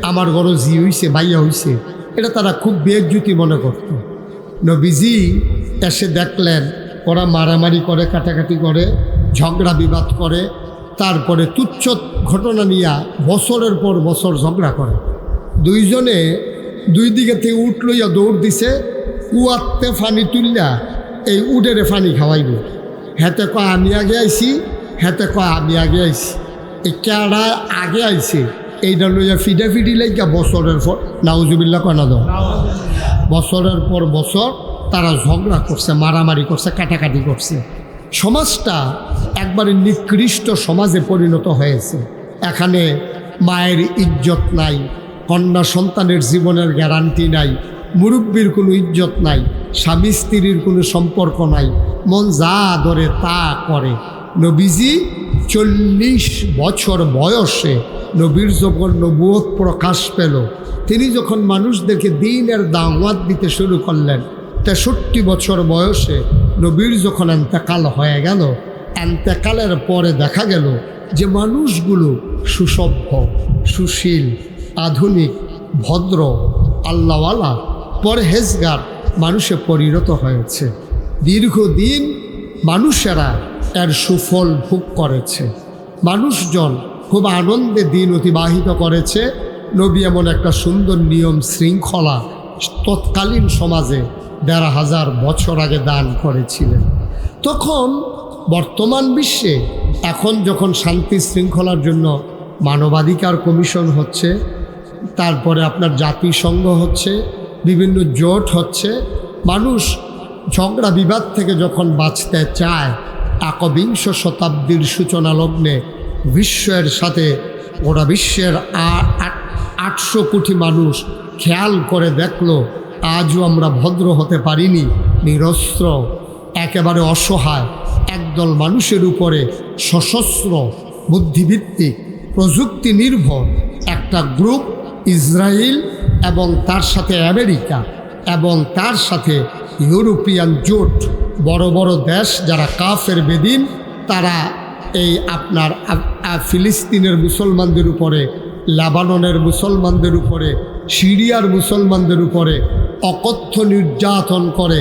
S1: আমার ঘরে জি হইছে, ভাইয়া হইছে, এটা তারা খুব বেজ্জতি মনে করত। নবীজি এসে দেখলেন ওরা মারামারি করে, কাটাকাটি করে, ঝগড়া বিবাদ করে, তারপরে তুচ্ছ ঘটনা নিয়ে বছরের পর বছর ঝগড়া করে। দুইজনে দুই দিকে থেকে উঠ লইয়া দৌড় দিছে, কুয়াতে ফানি তুললা এই উডেরে ফানি খাওয়াইব। হেতে কয় আমি আগে আইছি, হেতে কয় আমি আগে আইছি, এই কেডা আগে আইছে এইটা লইয়া ফিডাফিডি লাগিয়া বছরের পর, নাউজুবিল্লাহ কনা দাও, বছরের পর বছর তারা ঝগড়া করছে, মারামারি করছে, কাটাকাটি করছে। সমাজটা একবারে নিকৃষ্ট সমাজে পরিণত হয়েছে। এখানে মায়ের ইজ্জত নাই, কন্যা সন্তানের জীবনের গ্যারান্টি নাই, মুরব্বীর কোনো ইজ্জত নাই, স্বামী স্ত্রীর কোনো সম্পর্ক নাই, মন যা ধরে তা করে। নবীজি 40 বছর বয়সে নবীর যখন নবুয়ত প্রকাশ পেল, তিনি যখন মানুষদেরকে দ্বীনের দাওয়াত দিতে শুরু করলেন, 63 বছর বয়সে নবীর যখন এন্তেকাল হয়ে গেল, এন্তেকালের পরে দেখা গেল যে মানুষগুলো সুসভ্য, সুশীল, আধুনিক, ভদ্র, আল্লাহওয়ালা, পরহেজগার মানুষে পরিণত হয়েছে। দীর্ঘদিন মানুষেরা এর সুফল ভোগ করেছে, মানুষজন খুব আনন্দে দিন অতিবাহিত করেছে। নবী এমন একটা সুন্দর নিয়ম শৃঙ্খলা তৎকালীন সমাজে 1500 বছর আগে দান করেছিলেন। তখন বর্তমান বিশ্বে এখন যখন শান্তি শৃঙ্খলার জন্য মানবাধিকার কমিশন হচ্ছে, তারপরে আপনার জাতিসংঘ হচ্ছে, বিভিন্ন জোট হচ্ছে, মানুষ ঝগড়া বিবাদ থেকে যখন বাঁচতে চায়, একবিংশ শতাব্দীর সূচনা লগ্নে বিশ্বের সাথে গোটা বিশ্বের 800 কোটি মানুষ খেয়াল করে দেখলো আজও আমরা ভদ্র হতে পারিনি। নিরস্ত্র, একেবারে অসহায় একদল মানুষের উপরে সশস্ত্র, বুদ্ধিভিত্তিক, প্রযুক্তি নির্ভর একটা গ্রুপ, ইসরায়েল এবং তার সাথে আমেরিকা এবং তার সাথে ইউরোপিয়ান জোট, বড় বড় দেশ যারা কাফের বেদিন, তারা এই আপনার ফিলিস্তিনের মুসলমানদের উপরে, লেবাননের মুসলমানদের উপরে, সিরিয়ার মুসলমানদের উপরে অকথ্য নির্যাতন করে।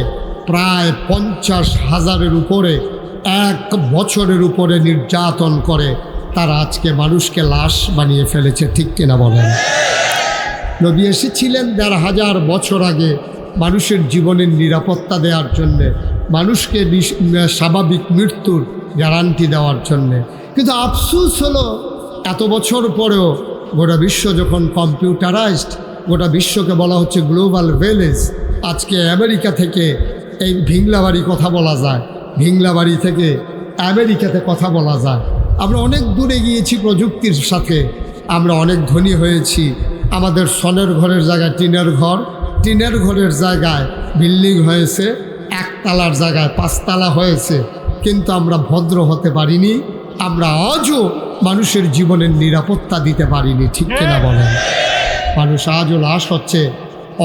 S1: প্রায় 50,000-এর উপরে এক বছরের উপরে নির্যাতন করে তারা আজকে মানুষকে লাশ বানিয়ে ফেলেছে, ঠিক কিনা বলেন? নবী এসেছিলেন 1500 বছর আগে মানুষের জীবনের নিরাপত্তা দেওয়ার জন্যে, মানুষকে স্বাভাবিক মৃত্যুর গ্যারান্টি দেওয়ার জন্যে। কিন্তু আফসোস হলো এত বছর পরেও গোটা বিশ্ব যখন কম্পিউটারাইজড, গোটা বিশ্বকে বলা হচ্ছে গ্লোবাল ভিলেজ। আজকে আমেরিকা থেকে এই ভিংলাবাড়ি কথা বলা যায়, ভিংলাবাড়ি থেকে আমেরিকাতে কথা বলা যায়। আমরা অনেক দূরে গিয়েছি প্রযুক্তির সাথে, আমরা অনেক ধনী হয়েছি। আমাদের সনের ঘরের জায়গায় টিনের ঘর, টিনের ঘরের জায়গায় বিল্ডিং হয়েছে, একতলার জায়গায় 5 তলা হয়েছে, কিন্তু আমরা ভদ্র হতে পারিনি। আমরা আজও মানুষের জীবনের নিরাপত্তা দিতে পারিনি, ঠিক কিনা বলেন? মানুষ আজও লাশ হচ্ছে,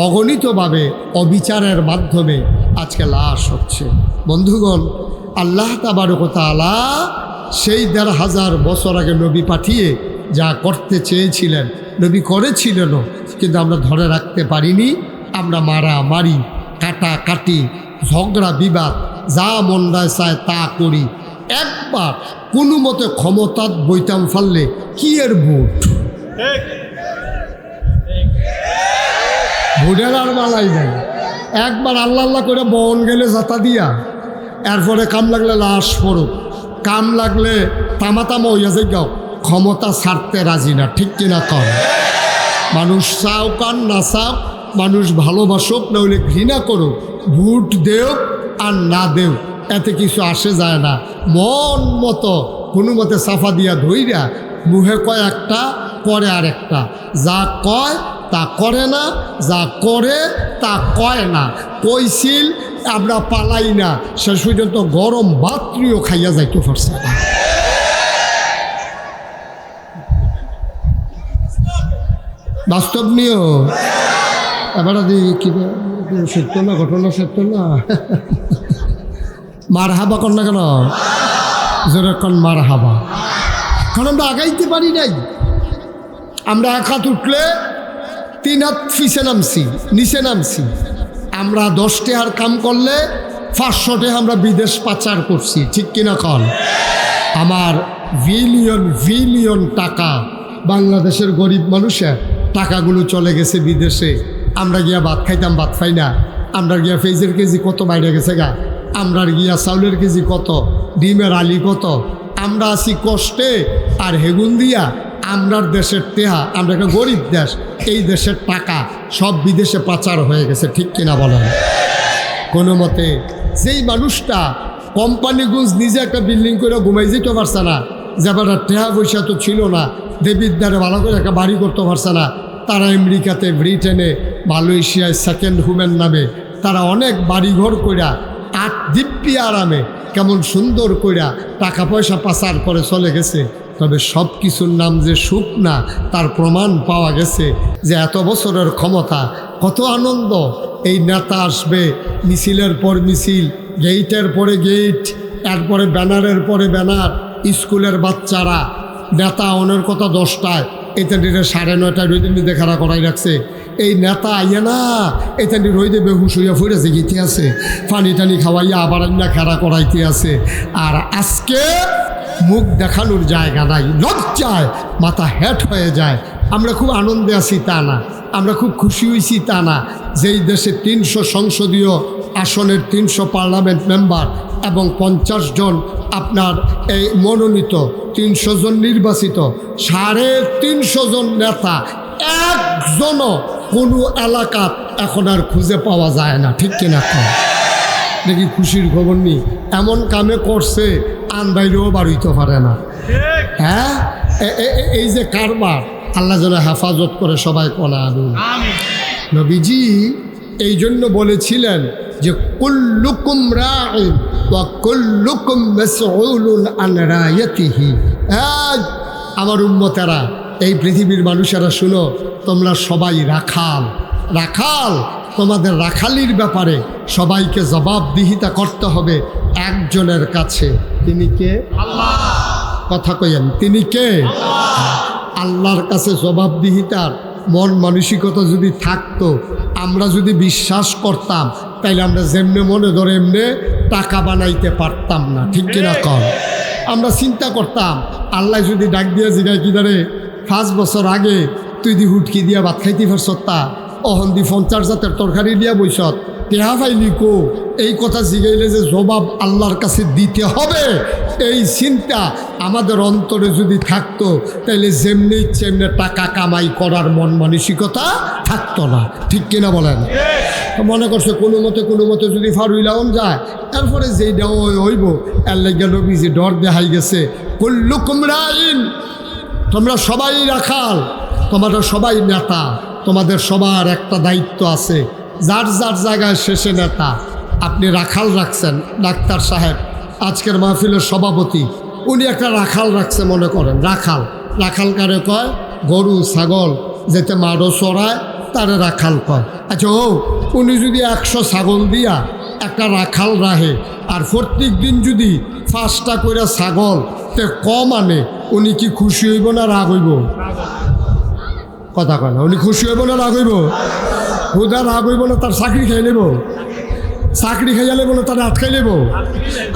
S1: অগণিতভাবে অবিচারের মাধ্যমে আজকে লাশ হচ্ছে। বন্ধুগণ, আল্লাহ তাবারক ওয়া তাআলা সেই 1500 বছর আগে নবী পাঠিয়ে যা করতে চেয়েছিলেন নবী করেছিলেনও, কিন্তু আমরা ধরে রাখতে পারিনি। আমরা মারামারি, কাটাকাটি, ঝগড়া বিবাদ, যা মন্দায় চায় তা করি। একবার কোনো মতে ক্ষমতার বইতাম ফাললে কি এর ভোট, ভোটের আর মালাই নাই। একবার আল্লাহ আল্লাহ করে বন গেলে যাতা দিয়া, এরপরে কাম লাগলে লাশ পড়ুক, কাম লাগলে তামাতামা হইয়া যাই গাও, ক্ষমতা ছাড়তে রাজি না, ঠিক কিনা কম? মানুষ চাও কান না চাও, মানুষ ভালোবাসুক না হলে ঘৃণা করুক, ভোট দেও আর না দেও, এতে কিছু আসে যায় না। মন মতো কোনো মতে সাফা দিয়া ধইরা মুহে কয় একটা, করে আরেকটা, যা কয় তা করে না, যা করে তা কয় না। কইছিল আমরা পালাই না, শেষ পর্যন্ত গরম ভাতরিও খাইয়া যাইতে পারছে না। বাস্তব নিয়েও এবার কি সত্য না, ঘটনা সত্য না। মার হাবা কর না কেন, যেরকম মার হাবা, কারণ আমরা আগাইতে পারি নাই। আমরা এক হাত উঠলে 3 হাত পিছে নামছি, নিচে নামছি। আমরা 10 টাকার কাম করলে 500 টাকা আমরা বিদেশ পাচার করছি, ঠিক কিনা কন? আমার বিলিয়ন টাকা বাংলাদেশের গরিব মানুষের টাকাগুলো চলে গেছে বিদেশে। আমরা গিয়া ভাত খাইতাম, ভাত খাই না। আমরা গিয়া পেঁয়াজের কেজি কত বাইরে গেছে গা, আমরা গিয়া চাউলের কেজি কত, ডিমের আলি কত। আমরা আছি কষ্টে, আর হেগুন দিয়া আমরার দেশের টেহা, আমরা একটা গরিব দেশ, এই দেশের টাকা সব বিদেশে পাচার হয়ে গেছে, ঠিক কিনা বলেন? কোনো মতে যেই মানুষটা কোম্পানিগঞ্জ নিজে একটা বিল্ডিং করে ঘুমাই যেতে পারছে না, যে আবার টেহা পয়সা তো ছিল না, দেবিদ্বারে ভালো করে একটা বাড়ি করতে পারছে না, তারা আমেরিকাতে, ব্রিটেনে, মালয়েশিয়ায় সেকেন্ড হোমের নামে তারা অনেক বাড়িঘর কইরা 8 দিব্যি আরামে কেমন সুন্দর কইরা টাকা পয়সা পাচার করে চলে গেছে। তবে সব কিছুর নাম যে সুখ না, তার প্রমাণ পাওয়া গেছে যে এত বছরের ক্ষমতা, কত আনন্দ। এই নেতা আসবে, মিছিলের পর মিছিল, গেইটের পরে গেইট, এরপরে ব্যানারের পরে ব্যানার, স্কুলের বাচ্চারা নেতা অনের কথা 10টায়, এটা 9:30 রোদের মধ্যে খাড়া করাই রাখছে। এই নেতা আইয়া না, এটা রোদে বেহুশ হইয়া ফুরেছে গীতে আছে, পানি টানি খাওয়াইয়া আবার না খাড়া করাইতে আছে। আর আজকে মুখ দেখানোর জায়গা নাই, লজ্জায় মাথা হেট হয়ে যায়। আমরা খুব আনন্দে আছি তা না, আমরা খুব খুশি হয়েছি তা না। যেই দেশে 300 সংসদীয় আসনের 300 পার্লামেন্ট মেম্বার এবং 50 জন আপনার এই মনোনীত, 300 জন নির্বাচিত, 350 জন নেতা, একজনও কোনো এলাকাত এখন আর খুঁজে পাওয়া যায় না, ঠিক কিনা? দেখি খুশির খবর নেই, এমন কামে করছে আন বাইরেও বাড়িতে পারে না। হ্যাঁ, এই যে কারবার, আল্লাহ যেন হেফাজত করে সবাই কোনা আনুন। নবীজি এই জন্য বলেছিলেন যে কুল্লুকুম রাঈন ওয়া কুল্লুকুম মাসউলুন আন রায়াতিহি। আমার উম্মতেরা, এই পৃথিবীর মানুষেরা শুনো, তোমরা সবাই রাখাল। রাখাল, তোমাদের রাখালির ব্যাপারে সবাইকে জবাবদিহিতা করতে হবে একজনের কাছে। তিনি কে? আল্লাহ। কথা কইেন, তিনি কে? আল্লাহর কাছে জবাবদিহিতার মন মানসিকতা যদি থাকতো, আমরা যদি বিশ্বাস করতাম, তাইলে আমরা যেমনে মনে ধরে এমনি টাকা বানাইতে পারতাম না, ঠিক কিনা কন? আমরা চিন্তা করতাম, আল্লাহ যদি ডাক দিয়া জিগায় কি ধরে 5 বছর আগে তুই দি হুটকি দিয়া ভাত খাইতে পারছত, তা অহন দি 50 জাতের তরকারি দিয়া বইছত, টেহা পাইলি কো? এই কথা জিগাইলে যে জবাব আল্লাহর কাছে দিতে হবে, এই চিন্তা আমাদের অন্তরে যদি থাকতো, তাইলে যেমনি ইচ্ছে এমনি টাকা কামাই করার মন মানসিকতা থাকতো না, ঠিক কিনা বলেন? মনে করছে কোনো মতে যদি ফারুইলাম যায়, তারপরে যেই দেওয়া হইব, এর লাগে নবীজি ডর দেখাই গেছে, কুল্লুকুম রাঈন, তোমরা সবাই রাখাল, তোমরা সবাই নেতা, তোমাদের সবার একটা দায়িত্ব আছে। যার যার জায়গায় শেষে নেতা। আপনি রাখাল রাখছেন, ডাক্তার সাহেব আজকের মাহফিলের সভাপতি, উনি একটা রাখাল রাখছে, মনে করেন রাখাল। রাখাল কারে কয়? গরু ছাগল যেতে মারো চড়ায় তারে রাখাল কয়। আচ্ছা, উনি যদি 100 ছাগল দিয়া একটা রাখাল রাহে, আর প্রত্যেক দিন যদি 5টা করে ছাগল তে কম আনে, উনি কি খুশি হইব না রাগ হইব? কথা কয় না, উনি খুশি হইব না রাগ হইব? হুদা রাগ হইব না, তার চাকরি খাই নেব, চাকরি খাইয়া নেব না, তারা আটকাই নেব।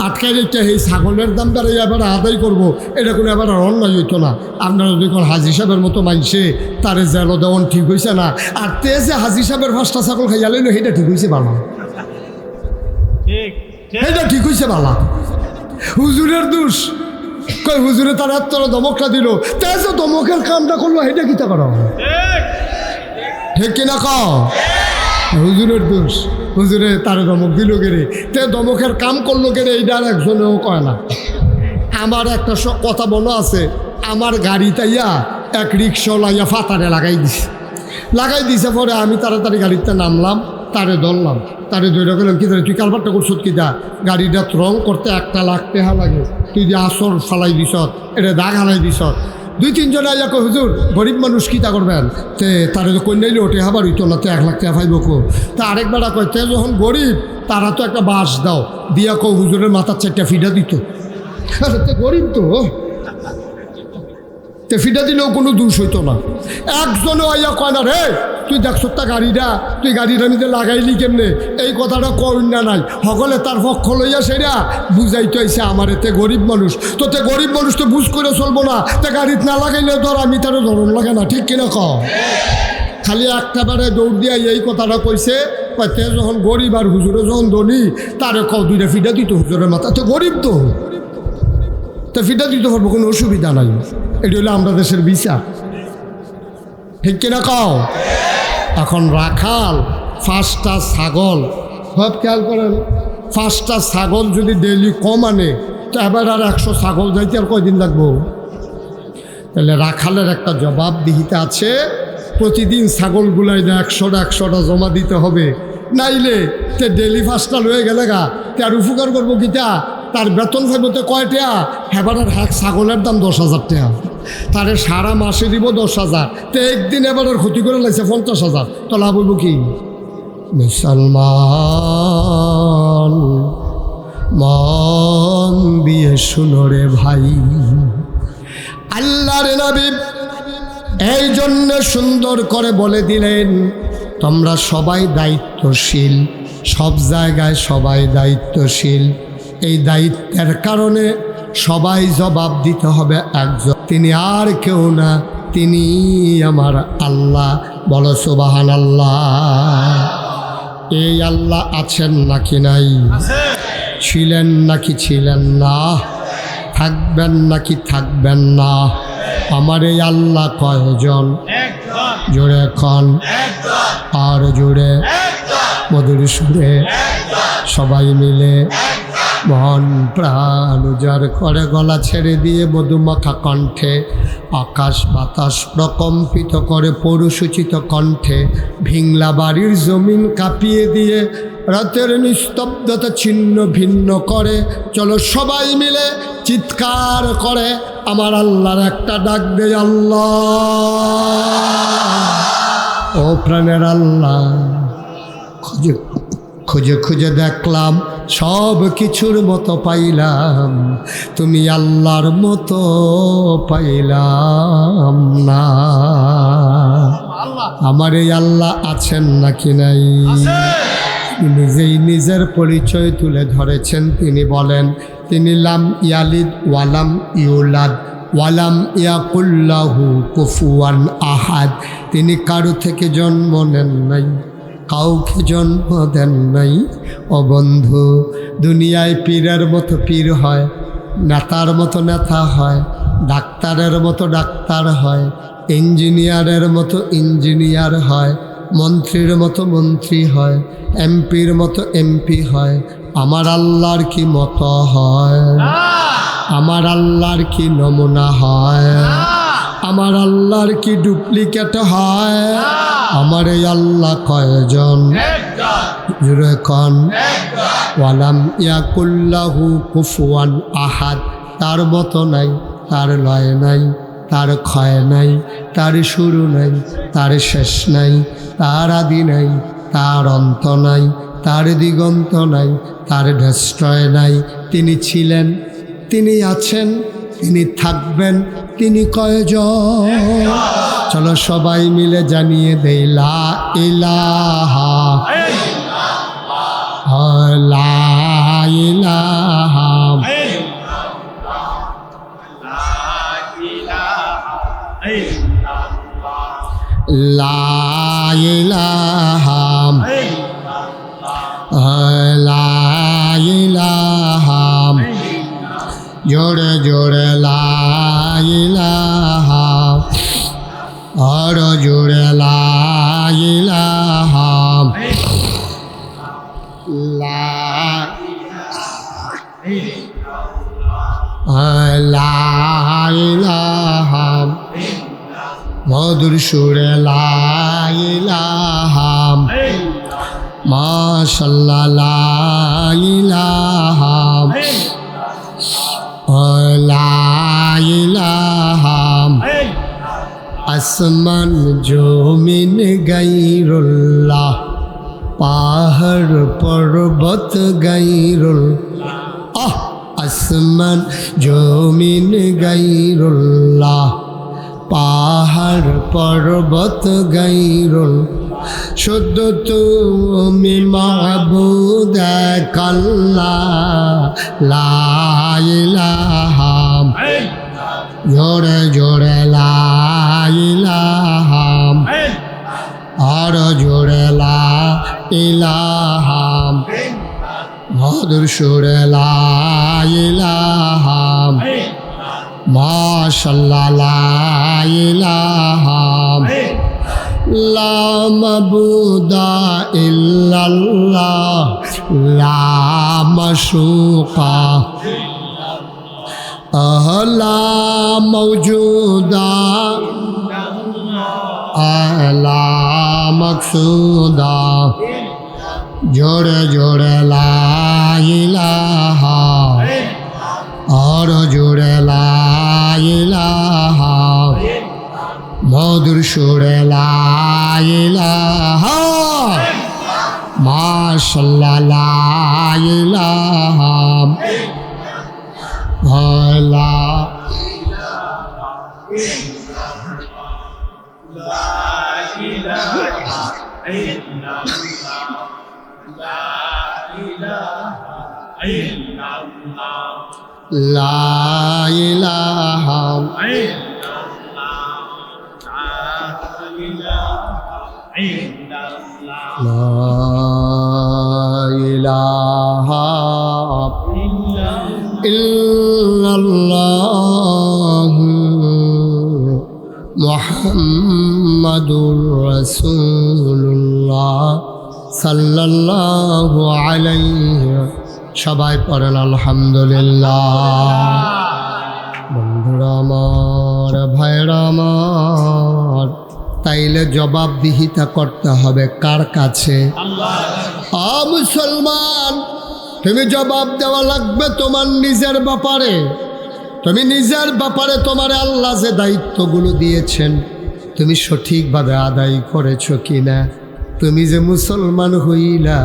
S1: আটকাই রেখে এই ছাগলের দাম তারা এবার আদায় করবো, এটা কোনো এবার আর অন্যায় হইতো না। আপনারা যদি কোন হাজি সাহেবের মতো মানছে তারে জেল দেওয়ান ঠিক হয়েছে না, আর তে যে হাজি সাহেবের 5টা ছাগল খাইয়া লইল, সেটা ঠিক হয়েছে বালা, এটা ঠিক হয়েছে বালা। হুজুরের দোষ কই? হুজুরে তার এতটা দমকটা দিল, তে যে দমকের কামটা করলো, সেটা কিতা করা ঠিক কিনা ক? হুজুরের দোষ, হুজুরে তার দমক দিল গেরে, তে দমকের কাম করলো গেরে, এইটা আর একজনেও কয় না। আমার একটা কথা মনে আছে, আমার গাড়ি তাইয়া এক রিক্সাওয়ালা ইয়া ফাতারে লাগাই দিছে পরে আমি তাড়াতাড়ি গাড়িতে নামলাম, তারে ধরলাম, তারে ধরে গেলাম কি ধরে তুই কালবারটা করছত কি দা গাড়িটা রং করতে 1 লাখ টাকা লাগে, তুই যে আসর ফালাই দিস এটা দাগ হালাই দিস। 2-3 জন আইয়া কো হুজুর গরিব মানুষ কিতা করবেন তে তারে তো কন্যাইলে ওঠে হাবার হইতো না, তো 1 লাখ টাকা পাইব কো। তা আরেক বেড়া কয় তে যখন গরিব তারা তো একটা বাঁশ দাও দিয়া কো হুজুরের মাথার 4টা ফিডা দিত। তে গরিব তো তে ফিডা দিলেও কোনো দোষ হইতো না। একজনও আইয়া কয় না রে তুই দেখছ তা গাড়িটা তুই গাড়িটা নিজে লাগাইলি কেমনে, এই কথাটা কই না নাই সকলে তার পক্ষ লইয়া সেটা বুঝাইতে আইসে আমার এতে গরিব মানুষ, তো তে গরিব মানুষ তো বুঝ করে চলবো না, তে গাড়িতে না লাগাইলে ধর আমি তারও ধরন লাগে না, ঠিক কিনা ক। খালি একটা বারে দৌড় দিয়া এই কথাটা কইছে, তে যখন গরিব আর হুজুরে যখন ধনী তারে ক 2টা ফিডা দিত হুজুরের মাথা, তো গরিব তো ফিডা দিতে পারবো, কোনো অসুবিধা নাই। এটি হলো আমরা দেশের বিচার, ঠিক কিনা কও। এখন রাখাল 5টা ছাগল, সব খেয়াল করেন, 5টা ছাগল যদি ডেইলি কম আনে তো এবার আর 100 ছাগল যাইতে আর কয়দিন লাগবো। তাহলে রাখালের একটা জবাবদিহিতা আছে, প্রতিদিন ছাগলগুলাই না 100টা জমা দিতে হবে, নাইলে তে ডেইলি 5টা লয়ে গেলে গা তে আর উপকার করবো কিটা, তার বেতন ফাইবতে কয়টা, হেবারের হাক ছাগলের দাম 10,000 টাকা, তারে সারা মাসে দিব 10,000, তো একদিন এবারের ক্ষতি করে লাগছে 50,000, তো লাভ হইব কি। মুসলমান মন দিয়ে শুনো রে ভাই, আল্লাহর নবী এই জন্য সুন্দর করে বলে দিলেন তোমরা সবাই দায়িত্বশীল, সব জায়গায় সবাই দায়িত্বশীল। এই দায়িত্বের কারণে সবাই জবাব দিতে হবে একজন, তিনি আর কেউ না, তিনি আমার আল্লাহ। বলো সুবহানাল্লাহ। এই আল্লাহ আছেন নাকি নাই? ছিলেন নাকি ছিলেন না? থাকবেন নাকি থাকবেন না? আমার এই আল্লাহ কয়জন? জোরে খন, আর জোরে মধুর সুরে সবাই মিলে মন প্রাণ উজাড় করে গলা ছেড়ে দিয়ে মধুমাখা কণ্ঠে আকাশ বাতাস প্রকম্পিত করে পৌরসূচিত কণ্ঠে ভিংলা বাড়ির জমিন কাঁপিয়ে দিয়ে রাতের নিস্তব্ধতা ছিন্ন ভিন্ন করে চলো সবাই মিলে চিৎকার করে আমার আল্লাহর একটা ডাক দে, আল্লাহ। ও প্রাণের আল্লাহ, খুঁজে খুঁজে খুঁজে দেখলাম সব কিছুর মতো পাইলাম, তুমি আল্লাহর মতো পাইলাম না। আমার এই আল্লাহ আছেন নাকি নাই? নিজেই নিজের পরিচয় তুলে ধরেছেন, তিনি বলেন তিনি লাম ইয়ালিদ ওয়ালাম ইউলাদ ওয়ালাম ইয়াকুল্লাহু কুফুয়ান আহাদ, তিনি কারো থেকে জন্ম নেন নাই, কাউকে জন্ম দেন নাই। ও বন্ধু, দুনিয়ায় পীরের মতো পীর হয়, নেতার মতো নেতা হয়, ডাক্তারের মতো ডাক্তার হয়, ইঞ্জিনিয়ারের মতো ইঞ্জিনিয়ার হয়, মন্ত্রীর মতো মন্ত্রী হয়, এমপির মতো এমপি হয়। আমার আল্লাহর কি মতো হয়? আমার আল্লাহর কি নমুনা হয়? আমার আল্লাহর কি ডুপ্লিকেট হয়? আমার এই আল্লাহ কয়জন? জুরে কন, ওয়ালাম ইয়াকুল্লাহু কুফুয়ান আহাদ, তার মতো নাই, তার লয় নাই, তার ক্ষয় নাই, তার শুরু নাই, তার শেষ নাই, তার আদি নাই, তার অন্ত নাই, তার দিগন্ত নাই, তার ঢেষ্টয় নাই। তিনি ছিলেন, তিনি আছেন, তিনি থাকবেন, তিনি কয়জন? চলো সবাই মিলে জানিয়ে দেই লা ইলাহা লা ইলাহা লা ইলাহা লা ইলাহা, জোরে জোরে লা ইলাহা, আর জোরে লা ইলাহা লা লা ইলাহা মধুর সুরে লা ইলাহা মাশাআল্লাহ লা ইলাহা লা ইলাহা আসমান জমিন গায়রুল্লাহ পাহাড় পর্বত গায়রুল্লাহ আসমান জমিন গায়রুল্লাহ পাহাড় পর্বত গায়রুল্লাহ শুদ্ধ তুমি মাবুদ এক আল্লাহ লা ইলাহা জোরে জোরে লা ইলাহা আর জোরে লা ইলাহা মধুর সুরে লা ইলাহা মাশাআল্লাহ লা ইলাহা লা মাবুদা ইল্লাল্লাহ লা মাশুকা লা মওজুদা লা মকসুদা জোরে জোরে লা ইলাহা আর জোরে লা ইলাহা মধুর সুরে লা ইলাহা মাশাআল্লাহ লা ইলাহা লা لا إله إلا الله محمد رسول الله صلى الله عليه সবাই পড়েন আলহামদুলিল্লাহ। বন্ধুরা আমার, ভাইরা আমার, তাইলে জবাবদিহিতা করতে হবে কার কাছে? মুসলমান, তুমি জবাব দেওয়া লাগবে তোমার নিজের ব্যাপারে। তুমি নিজের ব্যাপারে তোমার আল্লাহ যে দায়িত্বগুলো দিয়েছেন তুমি সঠিকভাবে আদায় করেছো কিনা? তুমি যে মুসলমান হইলা,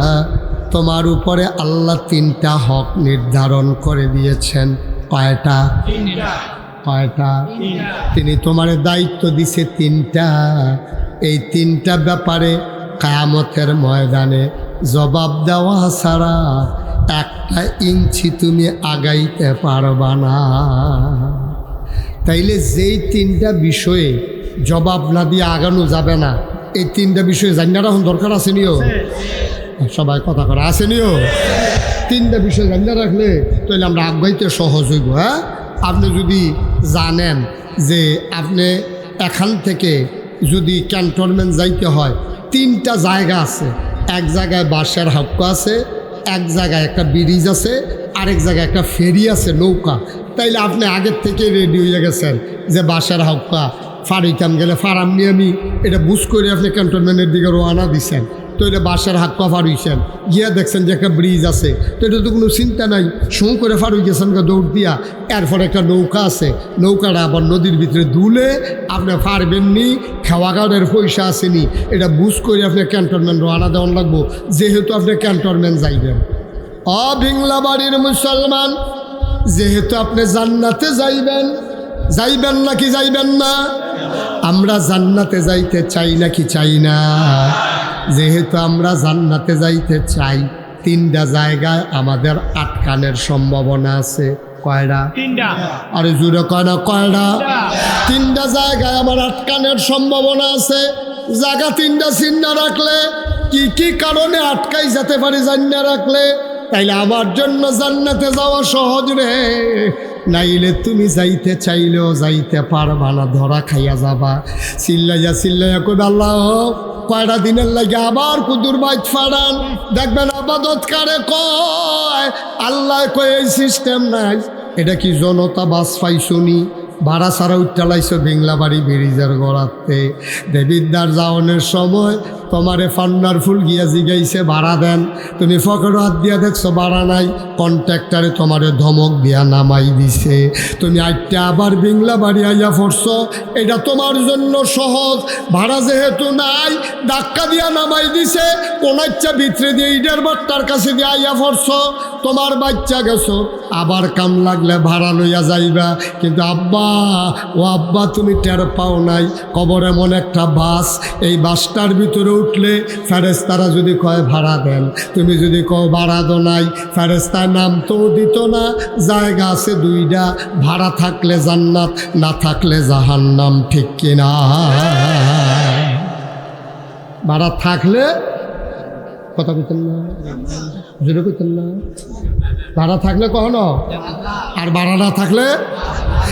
S1: তোমার উপরে আল্লাহ 3টা হক নির্ধারণ করে দিয়েছেন। কয়টা? কয়টা? তিনি তোমারে দায়িত্ব দিছে 3টা। এই 3টা ব্যাপারে কিয়ামতের ময়দানে জবাব দেওয়া ছাড়া 1 ইঞ্চি তুমি আগাইতে পারবা না। তাইলে যেই 3টা বিষয়ে জবাব না দিয়ে আগানো যাবে না, এই 3টা বিষয়ে জানার এখন দরকার আছে নিও। সবাই কথা করা আছে নিও। 3টা বিষয় জানিয়ে রাখলে তাহলে আমরা আগাইতে সহজ হইব। হ্যাঁ, আপনি যদি জানেন যে আপনি এখান থেকে যদি ক্যান্টনমেন্ট যাইতে হয় 3টা জায়গা আছে। এক জায়গায় বাসের হক আছে, এক জায়গায় একটা ব্রিজ আছে, আরেক জায়গায় একটা ফেরি আছে, নৌকা। তাইলে আপনি আগের থেকে রেডি হয়ে গেছেন যে বাসের হক্কা ফাড়িতাম গেলে ফারামনি আমি এটা বুঝ করে আপনি ক্যান্টনমেন্টের দিকে রওনা দিচ্ছেন। তো এটা বাসার হাত পা ফাড়ুইছেন, গিয়া দেখছেন যে একটা ব্রিজ আছে, তো এটা তো কোনো চিন্তা নাই, শোঁ করে ফাড়ুই গেছেন দৌড় দিয়া। এরপর একটা নৌকা আছে, নৌকাটা আবার নদীর ভিতরে দুলে আপনি পারবেননি, খাওয়াগাড়ের পয়সা আসেনি, এটা বুঝ করে আপনি ক্যান্টনমেন্ট রওনা দেওয়ান লাগবো, যেহেতু আপনি ক্যান্টনমেন্ট যাইবেন। ভিংলা বাড়ির মুসলমান, যেহেতু আপনি জান্নাতে যাইবেন, যাইবেন নাকি যাইবেন না? আমরা জান্নাতে যাইতে চাই নাকি চাই না? যেহেতু আমরা জান্নাতে যাইতে চাই, 3টা জায়গায় আমাদের আটকানের সম্ভাবনা আছে। কয়টা? 3টা। আরে জুড়ে কয় না, কয়টা? 3টা জায়গায় আমার আটকানের সম্ভাবনা আছে। জায়গা 3টা চিন্তা রাখলে কি কি কারণে আটকাই যেতে পারি জান্না রাখলে, তাইলে আমার জন্য জান্নাতে যাওয়া সহজ রে। নাইলে তুমি যাইতে চাইলেও যাইতে পারবা না, ধরা খাইয়া যাবা। চিল্লাইয়া চিল্লাইয়া কইবা আল্লাহ কয়টা দিনের লাগে আবার কুদুর বাইত ফাড়ান। দেখবেন আবাদত কারে কয়, আল্লাহ কয় এই সিস্টেম নাই। এটা কি জনতা বাস পাইছুনি? ভাড়া ছাড়া উঠটালাইছো বিংলা বাড়ি ব্রিজের গড়াতে দেবিদ্যার যাওয়ানোর সময় তোমারে ফান্নার ফুল গিয়া জিগাইছে ভাড়া দেন, তুমি ফকেট হাত দিয়া দেখছো ভাড়া নাই, কন্ট্রাক্টারে তোমারে ধমক দিয়া নামাই দিছে, তুমি আইটা আবার বিংলা বাড়ি আইয়া পড়ছো। এটা তোমার জন্য সহজ, ভাড়া যেহেতু নাই ধাক্কা দিয়া নামাই দিছে, কোন ইচ্ছা ভিতরে দিয়ে ইডের বাট্টার কাছে দিয়ে আইয়া পড়ছো, তোমার বাচ্চা গেছো, আবার কাম লাগলে ভাড়া লইয়া যাইবা। কিন্তু আব্বা, ও আব্বা তুমি টের পাও নাই, কবর এমন একটা বাস, এই বাসটার ভিতরে উঠলে ফেরেশতারা যদি কয় ভাড়া দেন, তুমি যদি কও ভাড়া দো নাই, ফেরেশতার নাম তো দিত না। জায়গা আছে দুইটা, ভাড়া থাকলে জান্নাত, না থাকলে জাহান্নাম, ঠিক কিনা? ভাড়া থাকলে কথা কইতেন না, জোরে কইতেন না, ভাড়া থাকলে কখনো, আর ভাড়া না থাকলে।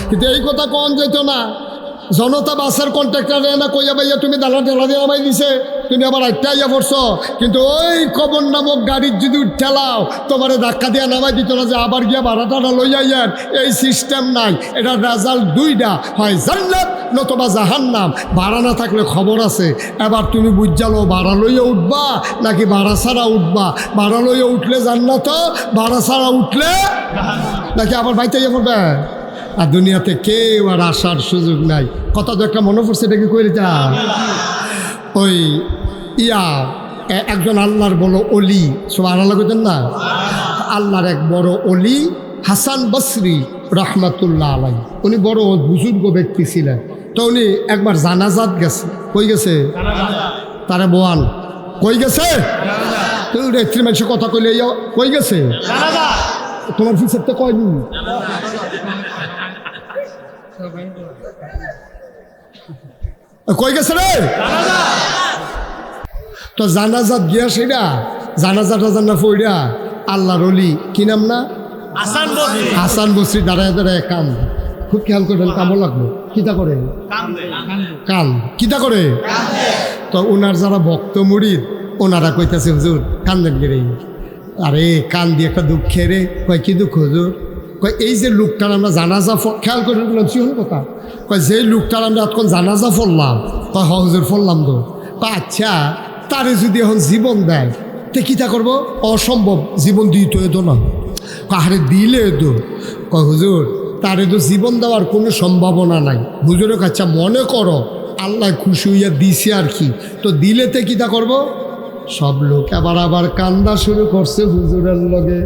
S1: কিন্তু এই কথা কখন যেত না, জনতা বাসের কন্ট্রাক্টর না কইয়া ভাইয়া তুমি দালা ঠেলা দিয়ে নামাই দিছে, তুমি আবার আটটা আইয়া পড়ছো। কিন্তু ওই কবর নামক গাড়ির যদি ঠেলাও, তোমার ধাক্কা দিয়ে নামাই দিত না যে আবার গিয়া ভাড়াটা লইয়া যান, এই সিস্টেম নাই। এটা রেজাল্ট দুইটা, হয় জান্নাত নতুবা জাহান্নাম। ভাড়া না থাকলে খবর আছে। এবার তুমি বুঝালো ভাড়া লইয়া উঠবা নাকি ভাড়া ছাড়া উঠবা। ভাড়া লইয়া উঠলে জান্নাত, ভাড়া ছাড়া উঠলে নাকি আবার বাইতে ইয়ে পড়বে। আর দুনিয়াতে কেউ আর আসার সুযোগ নাই। কথা তো একটা মনে পড়ছে, এটা কি করে যা ওই একজন আল্লাহর বড় অলি, সব আল্লাহ করতেন না, আল্লাহর এক বড় অলি হাসান বসরি রহমাতুল্লাহ আলাই, উনি বড় বুজুর্গ ব্যক্তি ছিলেন। তো উনি একবার জানাজাত গেছে। কই গেছে? তারা বোয়ান কই গেছে? তো রেত্রী মানুষের কথা কইলে কই গেছে? তোমার ফিসের তো কয়নি। কই গেছে রে? তো জানাজাত গিয়া সেটা জানাজাটা জানা ফইরা আল্লাহর ওলি, কি নাম না, হাসান বসরি দাঁড়ায় দাঁড়ায় কাম, খুব খেয়াল করবেন, কামও লাগলো, কিতা করে কান, কিতা করে। তো ওনার যারা ভক্ত মুরিদ ওনারা কইতাছে হুজুর কান্দেন গেরে, আরে কান দিয়ে একটা দুঃখে রে। কয় কি দুঃখ হুজুর? কয় এই যে লোকটার আমরা জানাজা, খেয়াল করে বললাম সিহন কথা, কয় যেই লোকটার আমরা এখন জানাজা ফললাম, কয় হ হুজুর ফললাম তো। আচ্ছা তারে যদি এখন জীবন দেয় তে কিতা করবো? অসম্ভব, জীবন দিতে হতো না। কাহারে দিলে তো, কয় হুজুর তারে তো জীবন দেওয়ার কোনো সম্ভাবনা নাই। হুজুরের কাছে মনে করো আল্লাহ খুশি হইয়া দিছে আর কি, তো দিলেতে কিতা করব। সব লোক আবার কান্দা শুরু করছে হুজুরের লগে।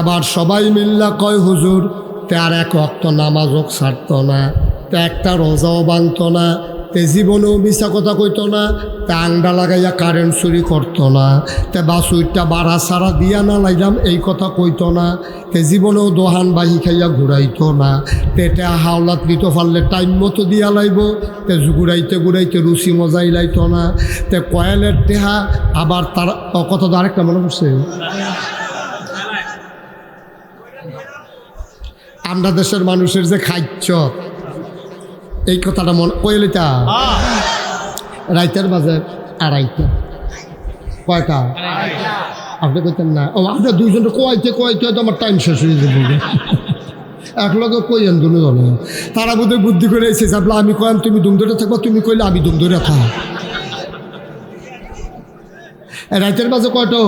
S1: আবার সবাই মিল্লা কয় হুজুর তে আর এক ওয়াক্ত নামাজও ছাড়ত না, তে একটা রোজাও ভাঙত না, তে জীবনেও মিছা কথা কইতো না, তে আংডা লাগাইয়া কারেন্ট চুরি করতো না, তে বাসুইটা বাড়া সারা দিয়া না লাইলাম এই কথা কইতো না, তে জীবনেও দোহান বাহি খাইয়া ঘুরাইতো না, তে হাওলাত নিত পারলে টাইম মতো দিয়া লাইব, তে ঘুরাইতে রুচি মজাই লাইতো না, তে কয়েলের টেহা। আবার তার কথা তো আরেকটা মনে পড়ছে, আমরা দেশের মানুষের যে খাইছ, এই কথাটা মনে কইলিতা রাইতের বাজে আড়াইটা, কয়টা আপনি কইতেন না? ও আপনার দুইজনটা কইতে হয়তো আমার টাইম শেষ হয়ে যাবে। এক লগে কইয়েন দুজন, তারা বোধহয় বুদ্ধি করে এসেছে, আপনি আমি কইলাম তুমি দুম ধরে থাকবো, তুমি কইলে আমি দুম ধরে থাক। রাইতের বাজে কয়টো?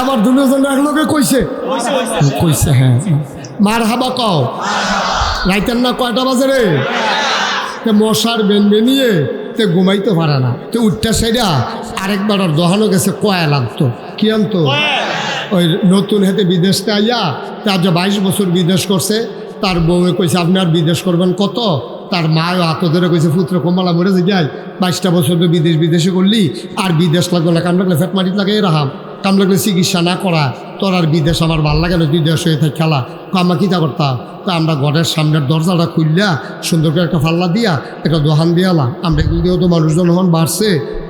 S1: আমার দুজন এক লগে কইছে, হ্যাঁ মার হাবা কও। রাইতের না কয়টা বাজে রে? মশার বেনিয়ে তে ঘুমাইতে পারে না, তো উঠটা সেটা আরেকবার আর দহানো গেছে কয়া লাগতো। কি আনতো? ওই নতুন হেতে বিদেশটা আইয়া, তার যে 22 বছর বিদেশ করছে, তার বউয়ে কইছে আপনি আর বিদেশ করবেন কত? তার মাও হাত ধরে কইছে পুত্র কমলা মরে যে যাই 22টা বছর তো বিদেশে করলি, আর বিদেশ লাগবে না, কাম লাগলে ফেট মাটিত লাগাই রাখাম, কাম লাগলে চিকিৎসা না করা, তোর আর বিদেশ আমার ভাল লাগে না, 2 দেশ হয়ে থাকে খেলা। আমরা কী তা করতাম? তো আমরা ঘরের সামনের দরজাটা খুললা সুন্দর করে একটা ফাল্লা দিয়া একটা দোহান দিয়ালাম। আমরা এগুলো তো মানুষজন হন বাড়ছে,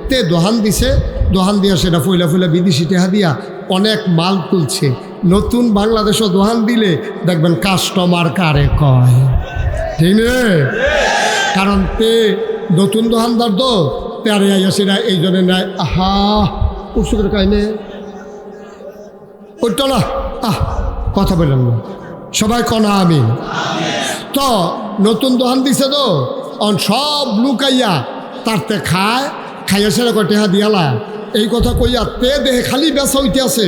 S1: তে দোহান দিছে, দোহান দিয়া সেটা ফুলা বিদেশি টেহা দিয়া অনেক মাল তুলছে। নতুন বাংলাদেশও দোহান দিলে দেখবেন কাস্টমার কারে কয়, ঠিক রে? কারণ তে নতুন দোহানদার তো তারে আইয়া সেটা এই জন্য নেয়। আহা উৎসু করে কাহিনে ওইটা না, কথা বললাম না, সবাই কনা আমি। তো নতুন দোকান দিছে তো সব লুকাইয়া তারতে খায় খাইয়া সেরা টেহা দিয়ালা এই কথা কইয়া তে দেহে খালি বেচা হইতে আছে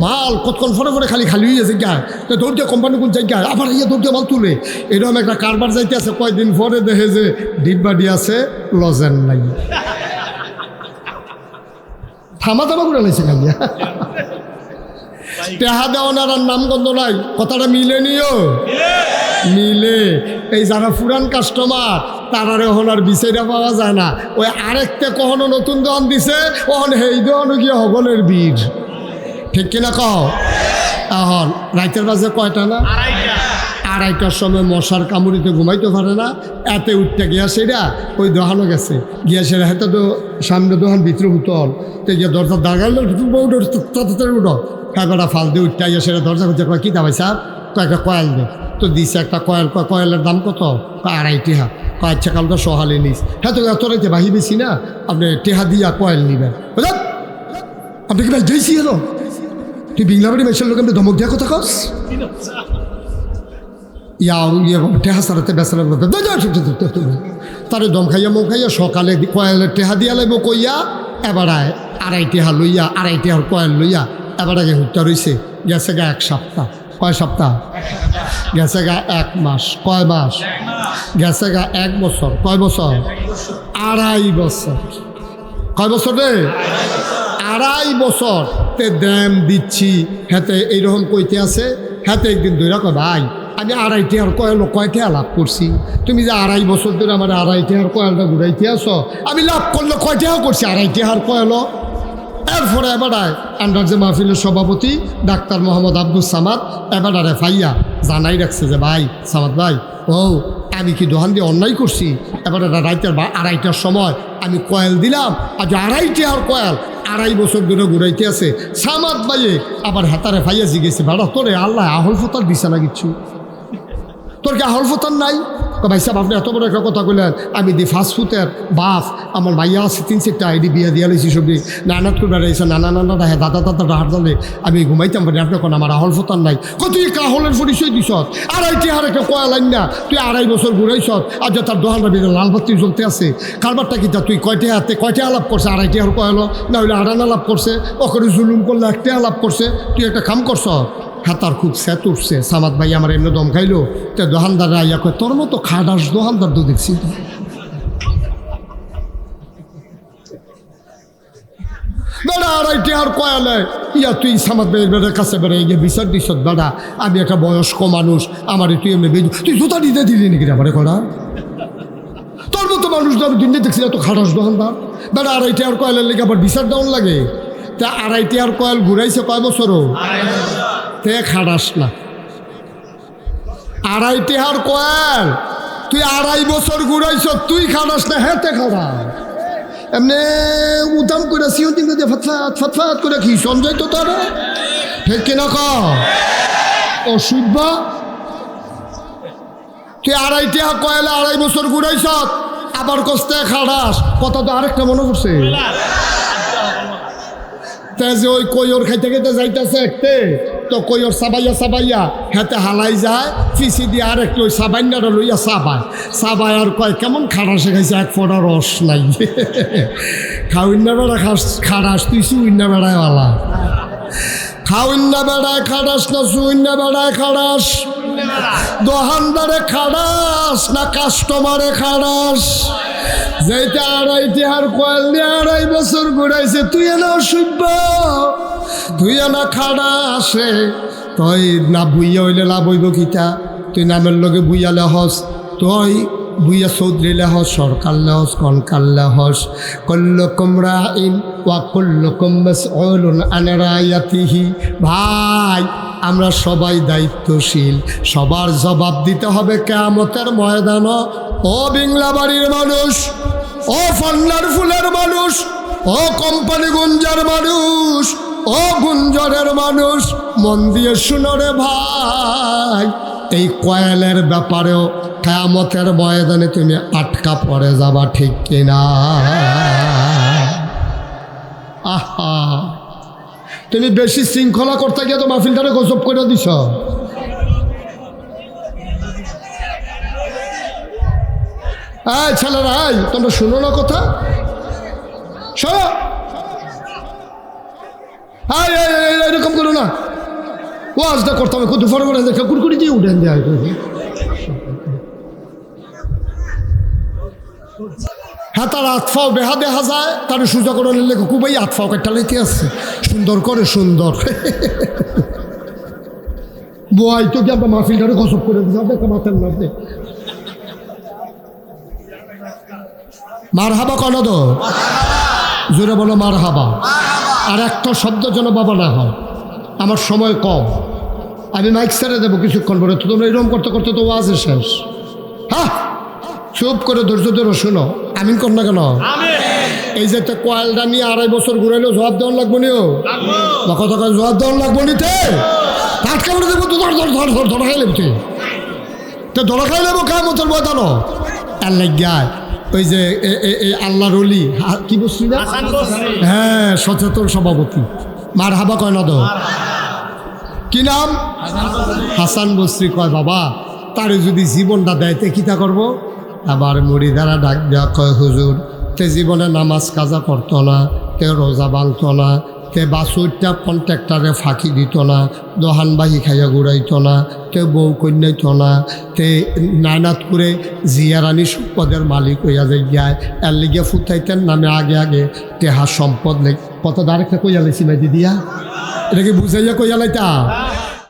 S1: মাল কতক্ষণ ফরে ফরে খালি খালি হয়ে যাচ্ছে গায় তো দৌড়তে কোম্পানি কোন জায়গায় আবার ইয়ে দৌড়তে মাল তুলে এরকম একটা কারবার যাইতে আছে কয়েকদিন পরে দেখে যে ডিব্বাডি আছে লজেন নাই থামা করে লাইছে খাইয়া টেহা দেওয়ানার আর নামগন্ধ নাই কথাটা মিলে নিও মিলে এই যারা পুরান কাস্টমার তারারে এখন আর বিচাইরা পাওয়া যায় না ওই আরেকটা কখনো নতুন দোকান দিছে ওখানে এই দোকানও গিয়ে হগলের বীর ঠিক কিনা কও এখন রাইতের বাজে কয়টা না আড়াইটার সময় মশার কামড়িতে ঘুমাইতে পারে না এতে উঠতে গিয়া সেটা ওই দোকানও গেছে গিয়া সেটা হাতে তো সামনে দোকান ভিতরে উঠল তো গিয়ে দরজা দাঁড়ালো উঠো কাকটা ফাল দিয়ে উঠতে গিয়ে সেটা দরজা খুঁজে কয় কী দাবাই স্যার তো একটা কয়েল দে তো দিছে একটা কয়েল কয়েলের দাম কত 2.5 টেহা আচ্ছা কাল তো সহালে নিস হ্যাঁ তো এত রাইতে বাহি বেশি না আপনি টেহা দিয়া কয়েল নিবেন বুঝলেন আপনি কি ভাই যাইছি এলো তুই বিংলাবাড়ি মেশের লোক আপনি ধমক দিয়া কথা কস টেহা সারাতে বেসার তারে দম খাইয়া মো খাইয়া সকালে কয়েলের টেহা দিয়া লাগব কইয়া এবার 2.5 টেহা লইয়া 2.5 টেহার কয়েল লইয়া এবার আগে হুটটা রয়েছে গেছে গা 1 সপ্তাহ কয় সপ্তাহ গেছে গা 1 মাস কয় মাস গেছে গা 1 বছর কয় বছর 2.5 বছর কয় বছর রে 2.5 বছর তে দাম দিচ্ছি হাতে এইরকম কইতে আছে হাতে একদিন ধরে কয় ভাই আমি 2.5 টেহার কয়েল কয়টা লাভ করছি তুমি যে 2.5 বছর ধরে আমার 2.5 টেহার কয়েলটা ঘুরাইতে আসো আমি লাভ করলে কয়টা করছি 2.5 টেহার কয়েল এরপরে এবারায় আন্ডার যে মাহফিলের সভাপতি ডাক্তার মোহাম্মদ আব্দুল সামাদ এবারে ফাইয়া জানাই রাখছে যে ভাই সামাদ ভাই ও আমি কি দোকান দিয়ে অন্যায় করছি এবারে রাইতের 2.5টার সময় আমি কয়েল দিলাম আজ 2.5 টেহার কয়েল 2.5 বছর ধরে ঘুরাইতে আছে সামাদ ভাইয়ে আবার হাতারে ফাইয়া জিগেছে ভাড়া তোরে আল্লাহ আহল ফতার দিছে না কিচ্ছু তোর কি আহল ফতার নাই ভাই সাহেব আপনি এত বড় একটা কথা কইলেন আমি দি ফাস্টফুডের বাপ আমার ভাইয়া আছে 3-4টা আইডি বিয়ে দিয়ে লইছি সবজি নানাত করে বেড়াইছে নানা হ্যাঁ দাদা হাট জানলে আমি ঘুমাইতাম পারি আপনি কোন আমার আহল ফতার নাই তুই কাহলের পরিচয় দিস 2.5 টেহার একটা কয়া লাইন না তুই 2.5 বছর ঘুরাইছ আর যে তার দোকানটা ভিতরে লাল বাতি জ্বলতে আছে কারবারটা কি তুই কয়টা আলাপ করছে 2.5 টেহার কয়ালো না হইলে 2.5 আলাপ করছে ওখানে জুলুম করলে 1 টেহা আলাপ করছে তুই একটা কাম করছ হাতার খুব স্যাত উঠছে সামাদ ভাই আমার এমনি দম খাইলো তো দোকানদাররা ইয়া কয় তোর মতো খাডাস দোকানদার তো দেখছি বেড়া 2.5 টেহার কয়ালে ইয়া তুই সামাদ ভাইয়ের বেড়ার কাছে বেড়ে গিয়ে বিচার দিস বেড়া আমি একটা বয়স্ক মানুষ আমার তুই এমনি বেজু তুই জুতা দিতে দিলি নাকি আমারে করা তোর মতো মানুষ আমি দিন দেখছি এত খাডাস দোকানদার বেড়া 2.5 টেহার কয়ালের লেগে আবার বিচার দেওয়ার লাগে তা 2.5 টেহার কয়াল ঘুরাইছে কয় বছরও তে খাড়াস না 2.5 টেহার কয়েল তুই 2.5 বছর ঘুরাইছ তুই খাড়াস না হেতে খাড়া এমনি উদাম করে সিউতি দিয়ে ফাতফাত করে কি সঞ্জয় তো তারা ঠিক কিনা ক অসুখ তুই 2.5 টেহা কয়েলে 2.5 বছর ঘুরাইছ আবার কষ্টে খাড়াস কথা তো আরেকটা মনে করছে যে ওই কৈর খাইতে খাইতে যাইতেছে একটে তো কৈর সাবাইয়া হাতে হালাই যায় ফিসি দিয়ে আরেকটু ওই সাবাইনাটা লইয়া সাবাই আর কয় কেমন খাড়াসে খাইছে 1 ফোঁটা রস নাই খাউইন্না বেড়া খাড়াস তুই সুইন্না বেড়ায় ওয়ালা খাউইন্না বেড়ায় খাড়াস না সুইন্না বেড়ায় খাড়াস দোকানদারে খাড়াস না কাস্টমারে খাড়াস যেটা 2.5 টেহার কয়েল দিয়ে 2.5 বছর ঘুরাইছে তুই এনে অসুখ তুই এনে খাড়া আসে তুই না বুইয়া হইলে লাভ হইব কিতা তুই নামের লগে বুইয়ালে হস তুই বুইয়া চৌধুরী লেহস সরকার লেহস কনকার লেহস কুল্লুকুম রাইন ওয়া কুল্লুকুম মাসউলুন আন রায়াতিহি ভাই আমরা সবাই দায়িত্বশীল সবার জবাব দিতে হবে কিয়ামতের ময়দানে ও বিংলাবাড়ির মানুষ ও ফান্নার ফুলের মানুষ ও কোম্পানি গুঞ্জার মানুষ ও গুঞ্জরের মানুষ মন দিয়ে শুনো রে ভাই এই কয়েলের ব্যাপারেও কিয়ামতের ময়দানে তুমি আটকা পড়ে যাবা ঠিক কিনা আহা তুমি বেশি শৃঙ্খলা করতে গিয়ে তো মাহফিলটারে গজব করে দিছ এই ছেলেরা, এই তোমরা শুনো না কথা, শোনো, এরকম করো না। ওয়াজটা করতে হবে, কত ফরে ফরে দেখা কুড়কুড়ি দিয়ে উঠেন দেয়। হ্যাঁ, তার আতফাও বেহা দেখা যায়, তার সোজা করে নিলে খুবই আতফাও একটা লেগে আছে, সুন্দর করে সুন্দর। বই তো কি আমরা মাহফিলটারে গসব করে দিচ্ছি মাথার মধ্যে। মার হাবা কনা দো, জোরে বলো মার হাবা। আর একটা শব্দ যেন বাবা না হয়। আমার সময় কম, আমি মাইক ছেড়ে দেবো কিছুক্ষণ পরে। তো তোমরা এরকম করতে করতে তো ওয়াজ শেষ। হ্যাঁ, চুপ করে ধৈর্য ধরো, শোনো। আমিন কর না কেন? এই যে কয়েলটা নিয়ে 2.5 বছর ঘুরাইলেও জবাব দেওয়ার লাগবো নিও, কথা জবাব দেওয়ার লাগবো নিতে। টাটকা করে দেবো তো, ধরা খাই লেবো তুই, তো ধরা খাই লেবো কামতের ময়দানো। আর লাগায় ওই যে আল্লাহর ওলি কি বলছি না, হ্যাঁ, সচেতন সভাপতি, মার হাবা কয় না দো, কি নাম? হাসান বসরি কয় বাবা, তারে যদি জীবনটা দেয় তে কিতা করবো? আবার মুড়িদারা ডাক দেওয়া কয় হুজুর, তে জীবনে নামাজ কাজা করতো না, তে রোজা ভাঙতো না, তে বাসুরটা কন্ট্রাক্টারে ফাঁকি দিত না, দোহানবাহি খাইয়া ঘুরাইতো না, তে বউ কন্যাইতো না, তে নায়নাত করে জিয়ারানি সম্পদের মালিক হইয়া যায়। এর লিগে ফুটাইতেন নামে আগে আগে টেহা সম্পদ নেই। কত দাঁড়াতে কইয়া লাইছি ভাই দিদিয়া, এটাকে বুঝাইয়া কইয়া লাইতা।